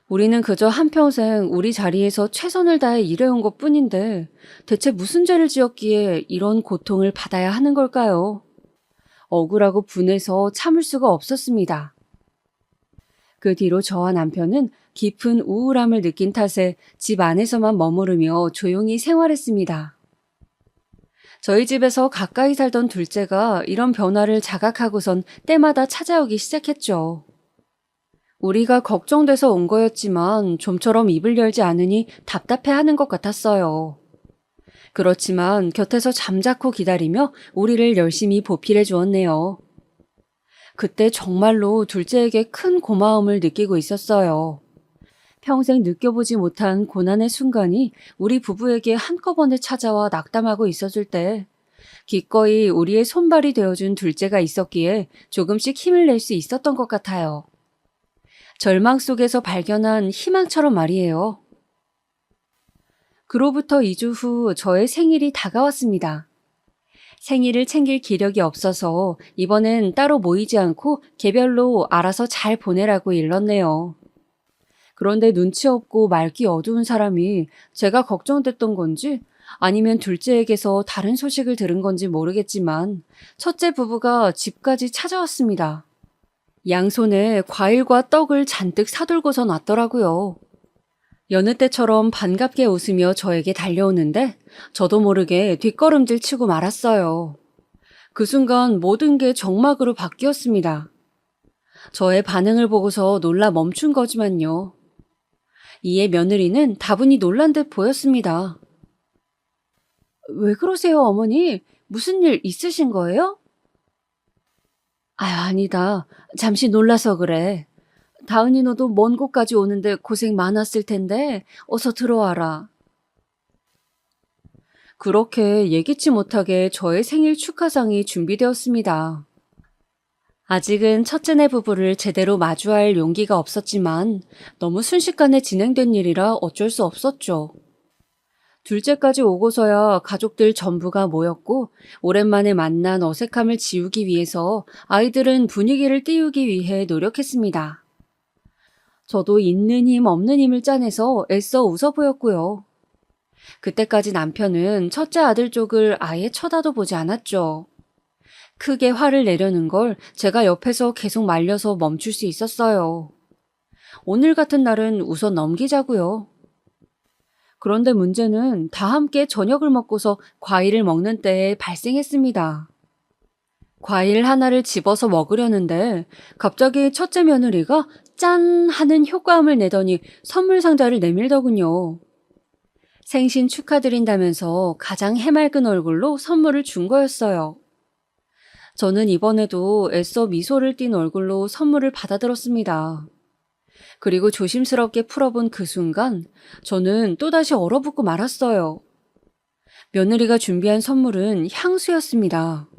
우리는 그저 한평생 우리 자리에서 최선을 다해 일해온 것 뿐인데 대체 무슨 죄를 지었기에 이런 고통을 받아야 하는 걸까요? 억울하고 분해서 참을 수가 없었습니다. 그 뒤로 저와 남편은 깊은 우울함을 느낀 탓에 집 안에서만 머무르며 조용히 생활했습니다. 저희 집에서 가까이 살던 둘째가 이런 변화를 자각하고선 때마다 찾아오기 시작했죠. 우리가 걱정돼서 온 거였지만 좀처럼 입을 열지 않으니 답답해하는 것 같았어요. 그렇지만 곁에서 잠자코 기다리며 우리를 열심히 보필해 주었네요. 그때 정말로 둘째에게 큰 고마움을 느끼고 있었어요. 평생 느껴보지 못한 고난의 순간이 우리 부부에게 한꺼번에 찾아와 낙담하고 있었을 때 기꺼이 우리의 손발이 되어준 둘째가 있었기에 조금씩 힘을 낼 수 있었던 것 같아요. 절망 속에서 발견한 희망처럼 말이에요. 그로부터 2주 후 저의 생일이 다가왔습니다. 생일을 챙길 기력이 없어서 이번엔 따로 모이지 않고 개별로 알아서 잘 보내라고 일렀네요. 그런데 눈치 없고 말기 어두운 사람이 제가 걱정됐던 건지 아니면 둘째에게서 다른 소식을 들은 건지 모르겠지만 첫째 부부가 집까지 찾아왔습니다. 양손에 과일과 떡을 잔뜩 사들고서 놨더라고요. 여느 때처럼 반갑게 웃으며 저에게 달려오는데 저도 모르게 뒷걸음질 치고 말았어요. 그 순간 모든 게 정막으로 바뀌었습니다. 저의 반응을 보고서 놀라 멈춘 거지만요. 이에 며느리는 다분히 놀란 듯 보였습니다. 왜 그러세요, 어머니? 무슨 일 있으신 거예요? 아유, 아니다. 잠시 놀라서 그래. 다은이 너도 먼 곳까지 오는데 고생 많았을 텐데 어서 들어와라. 그렇게 예기치 못하게 저의 생일 축하상이 준비되었습니다. 아직은 첫째네 부부를 제대로 마주할 용기가 없었지만 너무 순식간에 진행된 일이라 어쩔 수 없었죠. 둘째까지 오고서야 가족들 전부가 모였고 오랜만에 만난 어색함을 지우기 위해서 아이들은 분위기를 띄우기 위해 노력했습니다. 저도 있는 힘 없는 힘을 짜내서 애써 웃어 보였고요. 그때까지 남편은 첫째 아들 쪽을 아예 쳐다도 보지 않았죠. 크게 화를 내려는 걸 제가 옆에서 계속 말려서 멈출 수 있었어요. 오늘 같은 날은 우선 넘기자고요. 그런데 문제는 다 함께 저녁을 먹고서 과일을 먹는 때에 발생했습니다. 과일 하나를 집어서 먹으려는데 갑자기 첫째 며느리가 짠 하는 효과음을 내더니 선물 상자를 내밀더군요. 생신 축하드린다면서 가장 해맑은 얼굴로 선물을 준 거였어요. 저는 이번에도 애써 미소를 띤 얼굴로 선물을 받아들었습니다. 그리고 조심스럽게 풀어본 그 순간 저는 또다시 얼어붙고 말았어요. 며느리가 준비한 선물은 향수였습니다.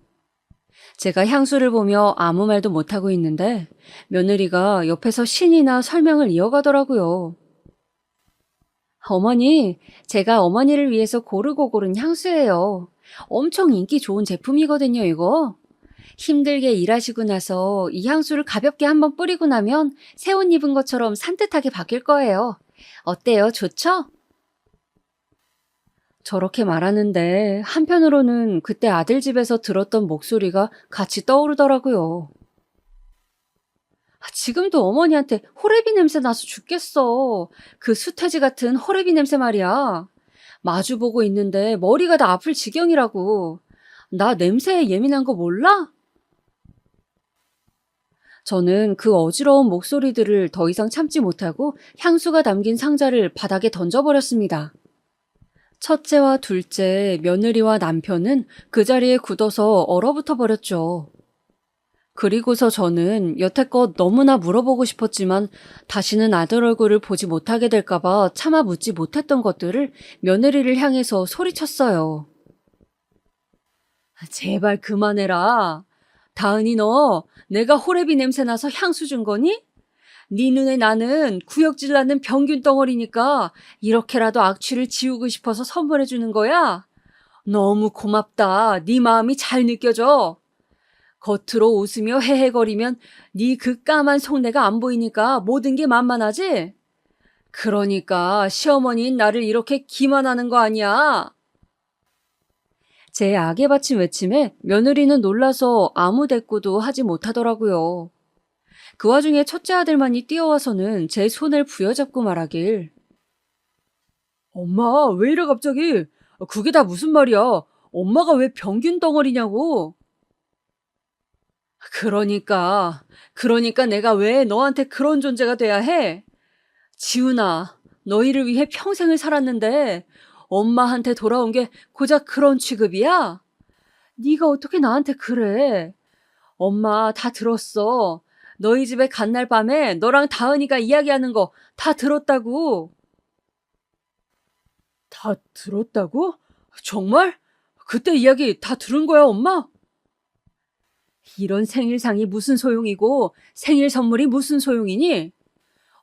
제가 향수를 보며 아무 말도 못하고 있는데 며느리가 옆에서 신이나 설명을 이어가더라고요. 어머니, 제가 어머니를 위해서 고르고 고른 향수예요. 엄청 인기 좋은 제품이거든요, 이거. 힘들게 일하시고 나서 이 향수를 가볍게 한번 뿌리고 나면 새 옷 입은 것처럼 산뜻하게 바뀔 거예요. 어때요? 좋죠? 저렇게 말하는데 한편으로는 그때 아들 집에서 들었던 목소리가 같이 떠오르더라고요. 지금도 어머니한테 호레비 냄새 나서 죽겠어. 그 수태지 같은 호레비 냄새 말이야. 마주보고 있는데 머리가 다 아플 지경이라고. 나 냄새에 예민한 거 몰라? 저는 그 어지러운 목소리들을 더 이상 참지 못하고 향수가 담긴 상자를 바닥에 던져버렸습니다. 첫째와 둘째, 며느리와 남편은 그 자리에 굳어서 얼어붙어 버렸죠. 그리고서 저는 여태껏 너무나 물어보고 싶었지만 다시는 아들 얼굴을 보지 못하게 될까봐 차마 묻지 못했던 것들을 며느리를 향해서 소리쳤어요. 제발 그만해라. 다은이 너 내가 호레비 냄새 나서 향수 준 거니? 네 눈에 나는 구역질 나는 병균 덩어리니까 이렇게라도 악취를 지우고 싶어서 선물해 주는 거야? 너무 고맙다. 네 마음이 잘 느껴져. 겉으로 웃으며 헤헤거리면 네 그 까만 속내가 안 보이니까 모든 게 만만하지? 그러니까 시어머니인 나를 이렇게 기만하는 거 아니야. 제 악에 바친 외침에 며느리는 놀라서 아무 대꾸도 하지 못하더라고요. 그 와중에 첫째 아들만이 뛰어와서는 제 손을 부여잡고 말하길. 엄마, 왜 이래 갑자기? 그게 다 무슨 말이야? 엄마가 왜 병균 덩어리냐고? 그러니까 내가 왜 너한테 그런 존재가 돼야 해? 지훈아, 너희를 위해 평생을 살았는데 엄마한테 돌아온 게 고작 그런 취급이야? 네가 어떻게 나한테 그래? 엄마 다 들었어. 너희 집에 간 날 밤에 너랑 다은이가 이야기하는 거 다 들었다고. 다 들었다고? 정말? 그때 이야기 다 들은 거야, 엄마? 이런 생일상이 무슨 소용이고 생일 선물이 무슨 소용이니?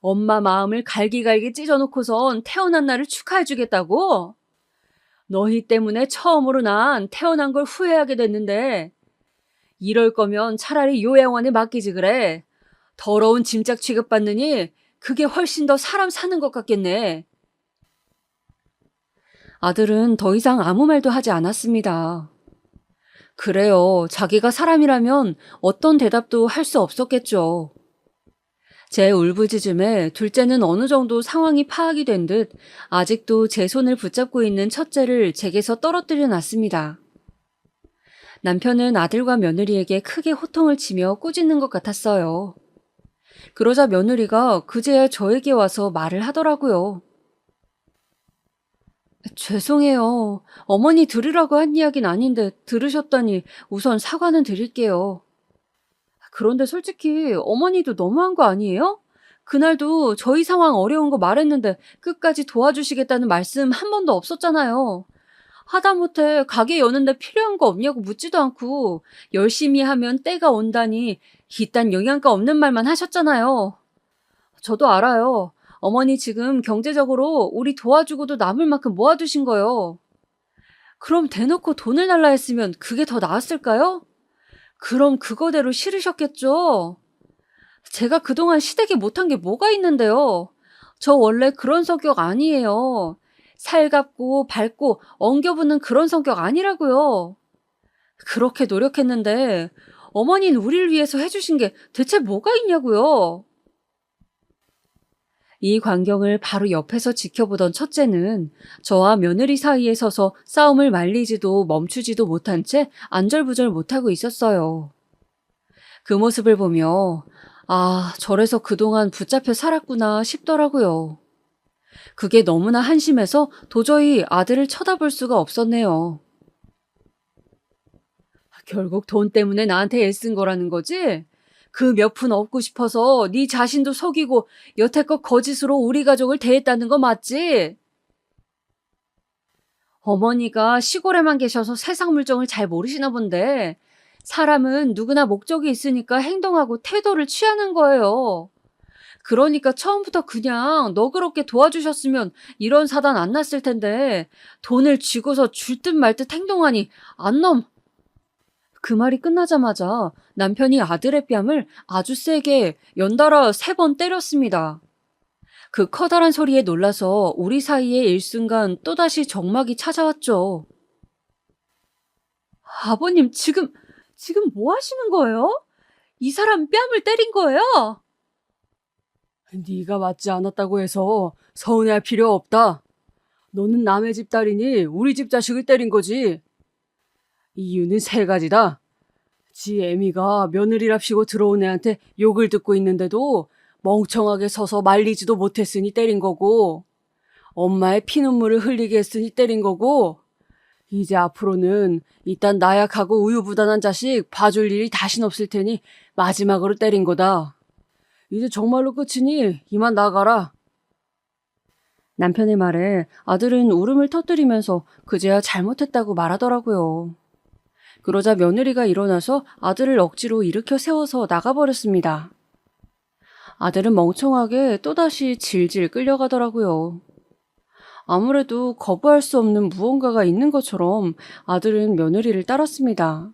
엄마 마음을 갈기갈기 찢어놓고선 태어난 날을 축하해주겠다고? 너희 때문에 처음으로 난 태어난 걸 후회하게 됐는데 이럴 거면 차라리 요양원에 맡기지 그래. 더러운 짐짝 취급받느니 그게 훨씬 더 사람 사는 것 같겠네. 아들은 더 이상 아무 말도 하지 않았습니다. 그래요. 자기가 사람이라면 어떤 대답도 할 수 없었겠죠. 제 울부짖음에 둘째는 어느 정도 상황이 파악이 된 듯 아직도 제 손을 붙잡고 있는 첫째를 제게서 떨어뜨려 놨습니다. 남편은 아들과 며느리에게 크게 호통을 치며 꾸짖는 것 같았어요. 그러자 며느리가 그제야 저에게 와서 말을 하더라고요. 죄송해요. 어머니 들으라고 한 이야기는 아닌데 들으셨다니 우선 사과는 드릴게요. 그런데 솔직히 어머니도 너무한 거 아니에요? 그날도 저희 상황 어려운 거 말했는데 끝까지 도와주시겠다는 말씀 한 번도 없었잖아요. 하다못해 가게 여는데 필요한 거 없냐고 묻지도 않고 열심히 하면 때가 온다니 이딴 영양가 없는 말만 하셨잖아요. 저도 알아요. 어머니 지금 경제적으로 우리 도와주고도 남을 만큼 모아두신 거요. 그럼 대놓고 돈을 달라 했으면 그게 더 나았을까요? 그럼 그거대로 싫으셨겠죠? 제가 그동안 시댁에 못한 게 뭐가 있는데요. 저 원래 그런 성격 아니에요. 살갑고 밝고 엉겨붙는 그런 성격 아니라고요. 그렇게 노력했는데 어머니는 우리를 위해서 해주신 게 대체 뭐가 있냐고요. 이 광경을 바로 옆에서 지켜보던 첫째는 저와 며느리 사이에 서서 싸움을 말리지도 멈추지도 못한 채 안절부절 못하고 있었어요. 그 모습을 보며 아, 저래서 그동안 붙잡혀 살았구나 싶더라고요. 그게 너무나 한심해서 도저히 아들을 쳐다볼 수가 없었네요. 결국 돈 때문에 나한테 애쓴 거라는 거지? 그 몇 푼 얻고 싶어서 네 자신도 속이고 여태껏 거짓으로 우리 가족을 대했다는 거 맞지? 어머니가 시골에만 계셔서 세상 물정을 잘 모르시나 본데 사람은 누구나 목적이 있으니까 행동하고 태도를 취하는 거예요. 그러니까 처음부터 그냥 너그럽게 도와주셨으면 이런 사단 안 났을 텐데 돈을 쥐고서 줄 듯 말 듯 행동하니 안 넘. 그 말이 끝나자마자 남편이 아들의 뺨을 아주 세게 연달아 3번 때렸습니다. 그 커다란 소리에 놀라서 우리 사이에 일순간 또다시 적막이 찾아왔죠. 아버님, 지금 뭐 하시는 거예요? 이 사람 뺨을 때린 거예요? 네가 맞지 않았다고 해서 서운해할 필요 없다. 너는 남의 집 딸이니 우리 집 자식을 때린 거지. 이유는 3가지다. 지 애미가 며느리랍시고 들어온 애한테 욕을 듣고 있는데도 멍청하게 서서 말리지도 못했으니 때린 거고, 엄마의 피눈물을 흘리게 했으니 때린 거고, 이제 앞으로는 이딴 나약하고 우유부단한 자식 봐줄 일이 다신 없을 테니 마지막으로 때린 거다. 이제 정말로 끝이니 이만 나가라. 남편의 말에 아들은 울음을 터뜨리면서 그제야 잘못했다고 말하더라고요. 그러자 며느리가 일어나서 아들을 억지로 일으켜 세워서 나가버렸습니다. 아들은 멍청하게 또다시 질질 끌려가더라고요. 아무래도 거부할 수 없는 무언가가 있는 것처럼 아들은 며느리를 따랐습니다.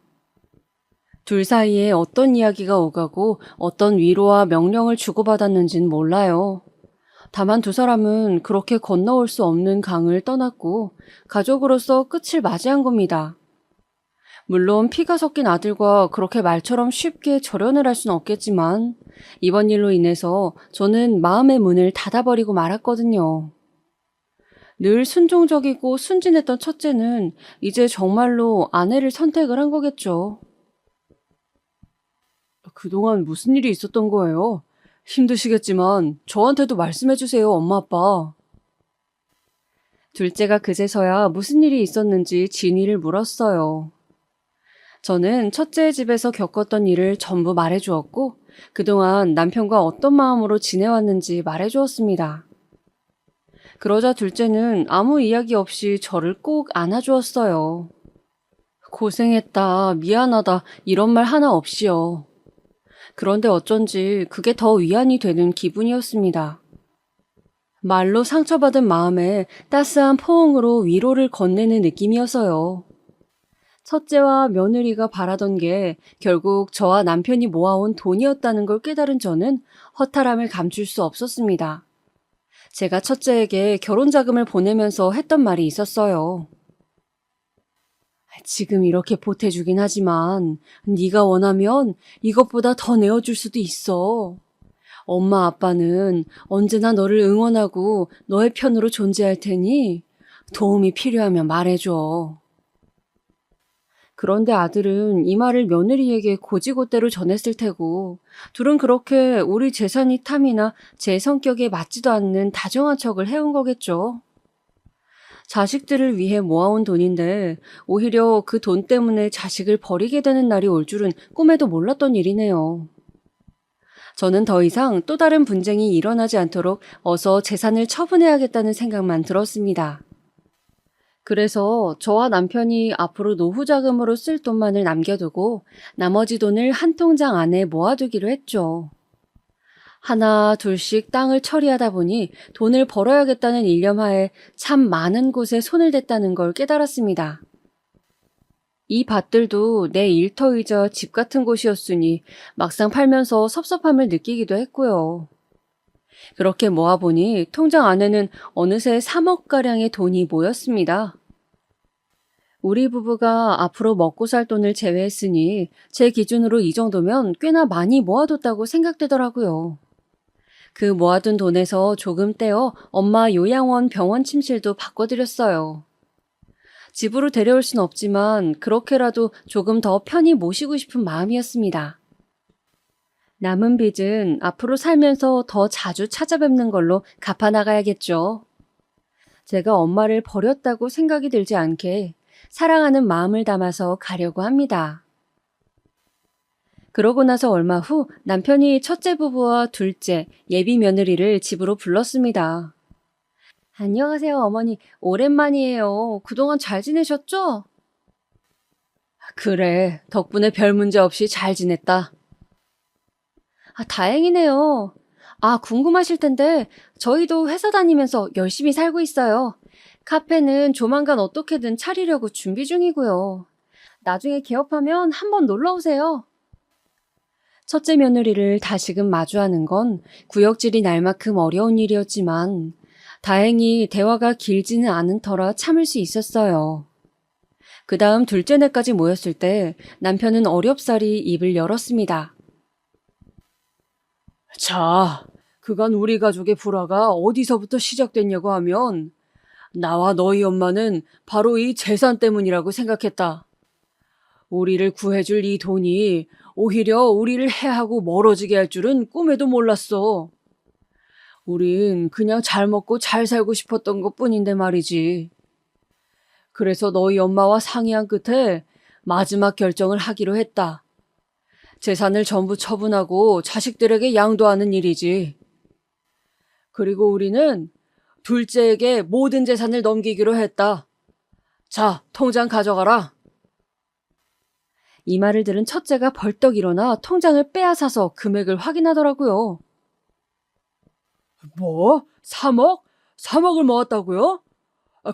둘 사이에 어떤 이야기가 오가고 어떤 위로와 명령을 주고받았는진 몰라요. 다만 두 사람은 그렇게 건너올 수 없는 강을 떠났고 가족으로서 끝을 맞이한 겁니다. 물론 피가 섞인 아들과 그렇게 말처럼 쉽게 절연을 할 수는 없겠지만 이번 일로 인해서 저는 마음의 문을 닫아버리고 말았거든요. 늘 순종적이고 순진했던 첫째는 이제 정말로 아내를 선택을 한 거겠죠. 그동안 무슨 일이 있었던 거예요? 힘드시겠지만 저한테도 말씀해 주세요, 엄마 아빠. 둘째가 그제서야 무슨 일이 있었는지 진위를 물었어요. 저는 첫째의 집에서 겪었던 일을 전부 말해주었고 그동안 남편과 어떤 마음으로 지내왔는지 말해주었습니다. 그러자 둘째는 아무 이야기 없이 저를 꼭 안아주었어요. 고생했다, 미안하다 이런 말 하나 없이요. 그런데 어쩐지 그게 더 위안이 되는 기분이었습니다. 말로 상처받은 마음에 따스한 포옹으로 위로를 건네는 느낌이어서요. 첫째와 며느리가 바라던 게 결국 저와 남편이 모아온 돈이었다는 걸 깨달은 저는 허탈함을 감출 수 없었습니다. 제가 첫째에게 결혼 자금을 보내면서 했던 말이 있었어요. 지금 이렇게 보태주긴 하지만 네가 원하면 이것보다 더 내어줄 수도 있어. 엄마 아빠는 언제나 너를 응원하고 너의 편으로 존재할 테니 도움이 필요하면 말해줘. 그런데 아들은 이 말을 며느리에게 고지고대로 전했을 테고 둘은 그렇게 우리 재산이 탐이나 제 성격에 맞지도 않는 다정한 척을 해온 거겠죠. 자식들을 위해 모아온 돈인데 오히려 그 돈 때문에 자식을 버리게 되는 날이 올 줄은 꿈에도 몰랐던 일이네요. 저는 더 이상 또 다른 분쟁이 일어나지 않도록 어서 재산을 처분해야겠다는 생각만 들었습니다. 그래서 저와 남편이 앞으로 노후 자금으로 쓸 돈만을 남겨두고 나머지 돈을 한 통장 안에 모아두기로 했죠. 하나 둘씩 땅을 처리하다 보니 돈을 벌어야겠다는 일념하에 참 많은 곳에 손을 댔다는 걸 깨달았습니다. 이 밭들도 내 일터이자 집 같은 곳이었으니 막상 팔면서 섭섭함을 느끼기도 했고요. 그렇게 모아보니 통장 안에는 어느새 3억가량의 돈이 모였습니다. 우리 부부가 앞으로 먹고 살 돈을 제외했으니 제 기준으로 이 정도면 꽤나 많이 모아뒀다고 생각되더라고요. 그 모아둔 돈에서 조금 떼어 엄마 요양원 병원 침실도 바꿔드렸어요. 집으로 데려올 순 없지만 그렇게라도 조금 더 편히 모시고 싶은 마음이었습니다. 남은 빚은 앞으로 살면서 더 자주 찾아뵙는 걸로 갚아나가야겠죠. 제가 엄마를 버렸다고 생각이 들지 않게 사랑하는 마음을 담아서 가려고 합니다. 그러고 나서 얼마 후 남편이 첫째 부부와 둘째, 예비 며느리를 집으로 불렀습니다. 안녕하세요, 어머니. 오랜만이에요. 그동안 잘 지내셨죠? 그래, 덕분에 별 문제 없이 잘 지냈다. 다행이네요. 궁금하실 텐데 저희도 회사 다니면서 열심히 살고 있어요. 카페는 조만간 어떻게든 차리려고 준비 중이고요. 나중에 개업하면 한번 놀러 오세요. 첫째 며느리를 다시금 마주하는 건 구역질이 날 만큼 어려운 일이었지만 다행히 대화가 길지는 않은 터라 참을 수 있었어요. 그 다음 둘째네까지 모였을 때 남편은 어렵사리 입을 열었습니다. 자, 그간 우리 가족의 불화가 어디서부터 시작됐냐고 하면 나와 너희 엄마는 바로 이 재산 때문이라고 생각했다. 우리를 구해줄 이 돈이 오히려 우리를 해하고 멀어지게 할 줄은 꿈에도 몰랐어. 우린 그냥 잘 먹고 잘 살고 싶었던 것뿐인데 말이지. 그래서 너희 엄마와 상의한 끝에 마지막 결정을 하기로 했다. 재산을 전부 처분하고 자식들에게 양도하는 일이지. 그리고 우리는 둘째에게 모든 재산을 넘기기로 했다. 자, 통장 가져가라. 이 말을 들은 첫째가 벌떡 일어나 통장을 빼앗아서 금액을 확인하더라고요. 뭐? 3억? 3억을 모았다고요?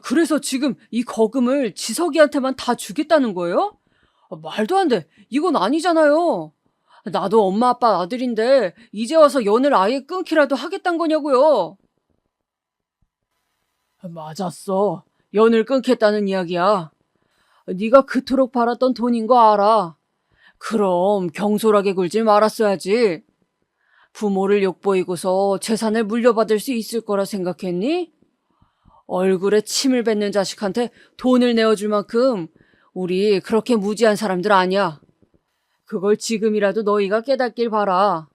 그래서 지금 이 거금을 지석이한테만 다 주겠다는 거예요? 말도 안 돼. 이건 아니잖아요. 나도 엄마 아빠 아들인데 이제 와서 연을 아예 끊기라도 하겠다는 거냐고요. 맞았어. 연을 끊겠다는 이야기야. 네가 그토록 바랐던 돈인 거 알아. 그럼 경솔하게 굴지 말았어야지. 부모를 욕보이고서 재산을 물려받을 수 있을 거라 생각했니? 얼굴에 침을 뱉는 자식한테 돈을 내어줄 만큼 우리 그렇게 무지한 사람들 아니야. 그걸 지금이라도 너희가 깨닫길 바라.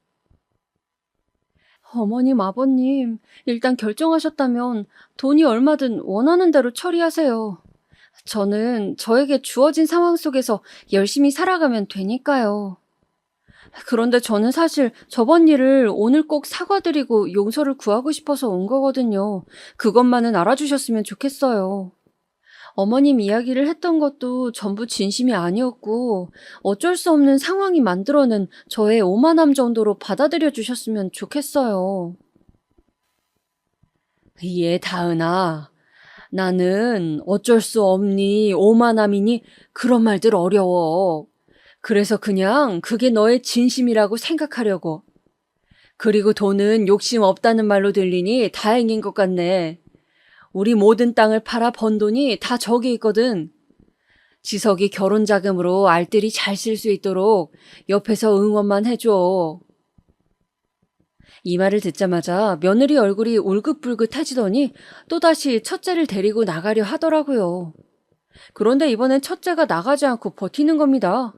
어머님, 아버님, 일단 결정하셨다면 돈이 얼마든 원하는 대로 처리하세요. 저는 저에게 주어진 상황 속에서 열심히 살아가면 되니까요. 그런데 저는 사실 저번 일을 오늘 꼭 사과드리고 용서를 구하고 싶어서 온 거거든요. 그것만은 알아주셨으면 좋겠어요. 어머님 이야기를 했던 것도 전부 진심이 아니었고 어쩔 수 없는 상황이 만들어낸 저의 오만함 정도로 받아들여 주셨으면 좋겠어요. 예, 다은아. 나는 어쩔 수 없니, 오만함이니 그런 말들 어려워. 그래서 그냥 그게 너의 진심이라고 생각하려고. 그리고 돈은 욕심 없다는 말로 들리니 다행인 것 같네. 우리 모든 땅을 팔아 번 돈이 다 저기 있거든. 지석이 결혼 자금으로 알뜰히 잘 쓸 수 있도록 옆에서 응원만 해줘. 이 말을 듣자마자 며느리 얼굴이 울긋불긋해지더니 또다시 첫째를 데리고 나가려 하더라고요. 그런데 이번엔 첫째가 나가지 않고 버티는 겁니다.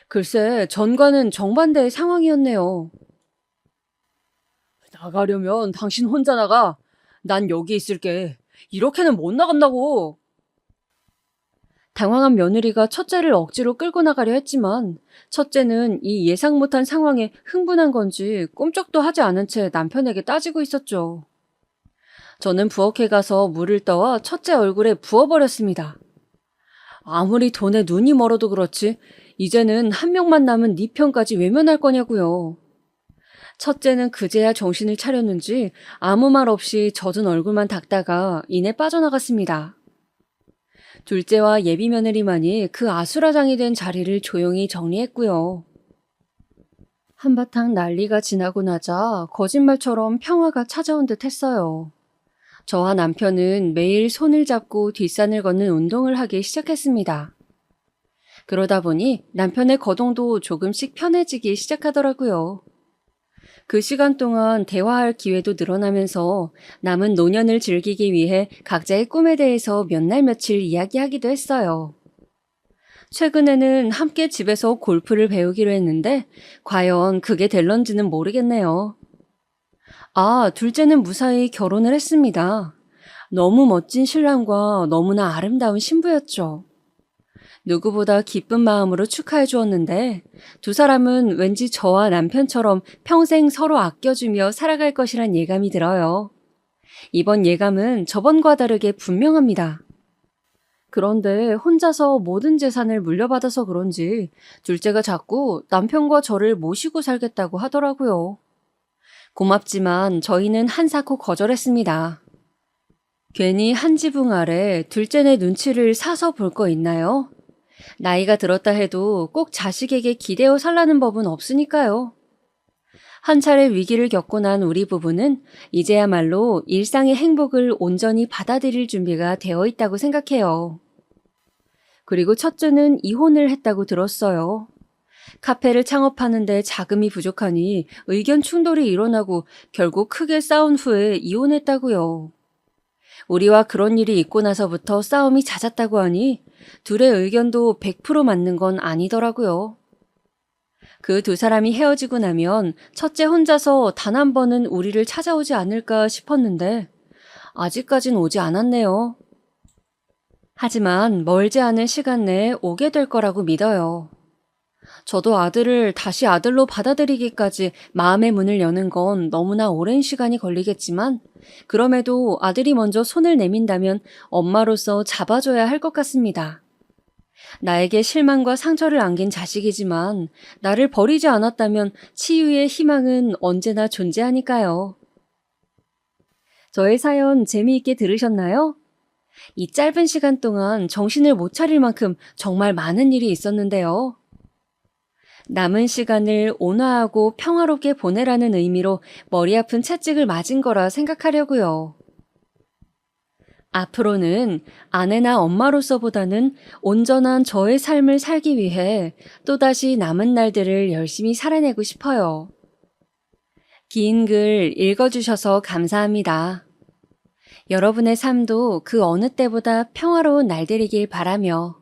글쎄, 전과는 정반대의 상황이었네요. 나가려면 당신 혼자 나가. 난 여기 있을게. 이렇게는 못 나간다고. 당황한 며느리가 첫째를 억지로 끌고 나가려 했지만 첫째는 이 예상 못한 상황에 흥분한 건지 꼼짝도 하지 않은 채 남편에게 따지고 있었죠. 저는 부엌에 가서 물을 떠와 첫째 얼굴에 부어버렸습니다. 아무리 돈에 눈이 멀어도 그렇지 이제는 한 명만 남은 네 편까지 외면할 거냐고요. 첫째는 그제야 정신을 차렸는지 아무 말 없이 젖은 얼굴만 닦다가 이내 빠져나갔습니다. 둘째와 예비 며느리만이 그 아수라장이 된 자리를 조용히 정리했고요. 한바탕 난리가 지나고 나자 거짓말처럼 평화가 찾아온 듯 했어요. 저와 남편은 매일 손을 잡고 뒷산을 걷는 운동을 하기 시작했습니다. 그러다 보니 남편의 거동도 조금씩 편해지기 시작하더라고요. 그 시간 동안 대화할 기회도 늘어나면서 남은 노년을 즐기기 위해 각자의 꿈에 대해서 몇 날 며칠 이야기하기도 했어요. 최근에는 함께 집에서 골프를 배우기로 했는데 과연 그게 될런지는 모르겠네요. 둘째는 무사히 결혼을 했습니다. 너무 멋진 신랑과 너무나 아름다운 신부였죠. 누구보다 기쁜 마음으로 축하해 주었는데 두 사람은 왠지 저와 남편처럼 평생 서로 아껴주며 살아갈 것이란 예감이 들어요. 이번 예감은 저번과 다르게 분명합니다. 그런데 혼자서 모든 재산을 물려받아서 그런지 둘째가 자꾸 남편과 저를 모시고 살겠다고 하더라고요. 고맙지만 저희는 한사코 거절했습니다. 괜히 한 지붕 아래 둘째네 눈치를 사서 볼 거 있나요? 나이가 들었다 해도 꼭 자식에게 기대어 살라는 법은 없으니까요. 한 차례 위기를 겪고 난 우리 부부는 이제야말로 일상의 행복을 온전히 받아들일 준비가 되어 있다고 생각해요. 그리고 첫째는 이혼을 했다고 들었어요. 카페를 창업하는데 자금이 부족하니 의견 충돌이 일어나고 결국 크게 싸운 후에 이혼했다고요. 우리와 그런 일이 있고 나서부터 싸움이 잦았다고 하니 둘의 의견도 100% 맞는 건 아니더라고요. 그 두 사람이 헤어지고 나면 첫째 혼자서 단 한 번은 우리를 찾아오지 않을까 싶었는데 아직까진 오지 않았네요. 하지만 멀지 않은 시간 내에 오게 될 거라고 믿어요. 저도 아들을 다시 아들로 받아들이기까지 마음의 문을 여는 건 너무나 오랜 시간이 걸리겠지만 그럼에도 아들이 먼저 손을 내민다면 엄마로서 잡아줘야 할 것 같습니다. 나에게 실망과 상처를 안긴 자식이지만 나를 버리지 않았다면 치유의 희망은 언제나 존재하니까요. 저의 사연 재미있게 들으셨나요? 이 짧은 시간 동안 정신을 못 차릴 만큼 정말 많은 일이 있었는데요. 남은 시간을 온화하고 평화롭게 보내라는 의미로 머리 아픈 채찍을 맞은 거라 생각하려고요. 앞으로는 아내나 엄마로서보다는 온전한 저의 삶을 살기 위해 또다시 남은 날들을 열심히 살아내고 싶어요. 긴 글 읽어주셔서 감사합니다. 여러분의 삶도 그 어느 때보다 평화로운 날들이길 바라며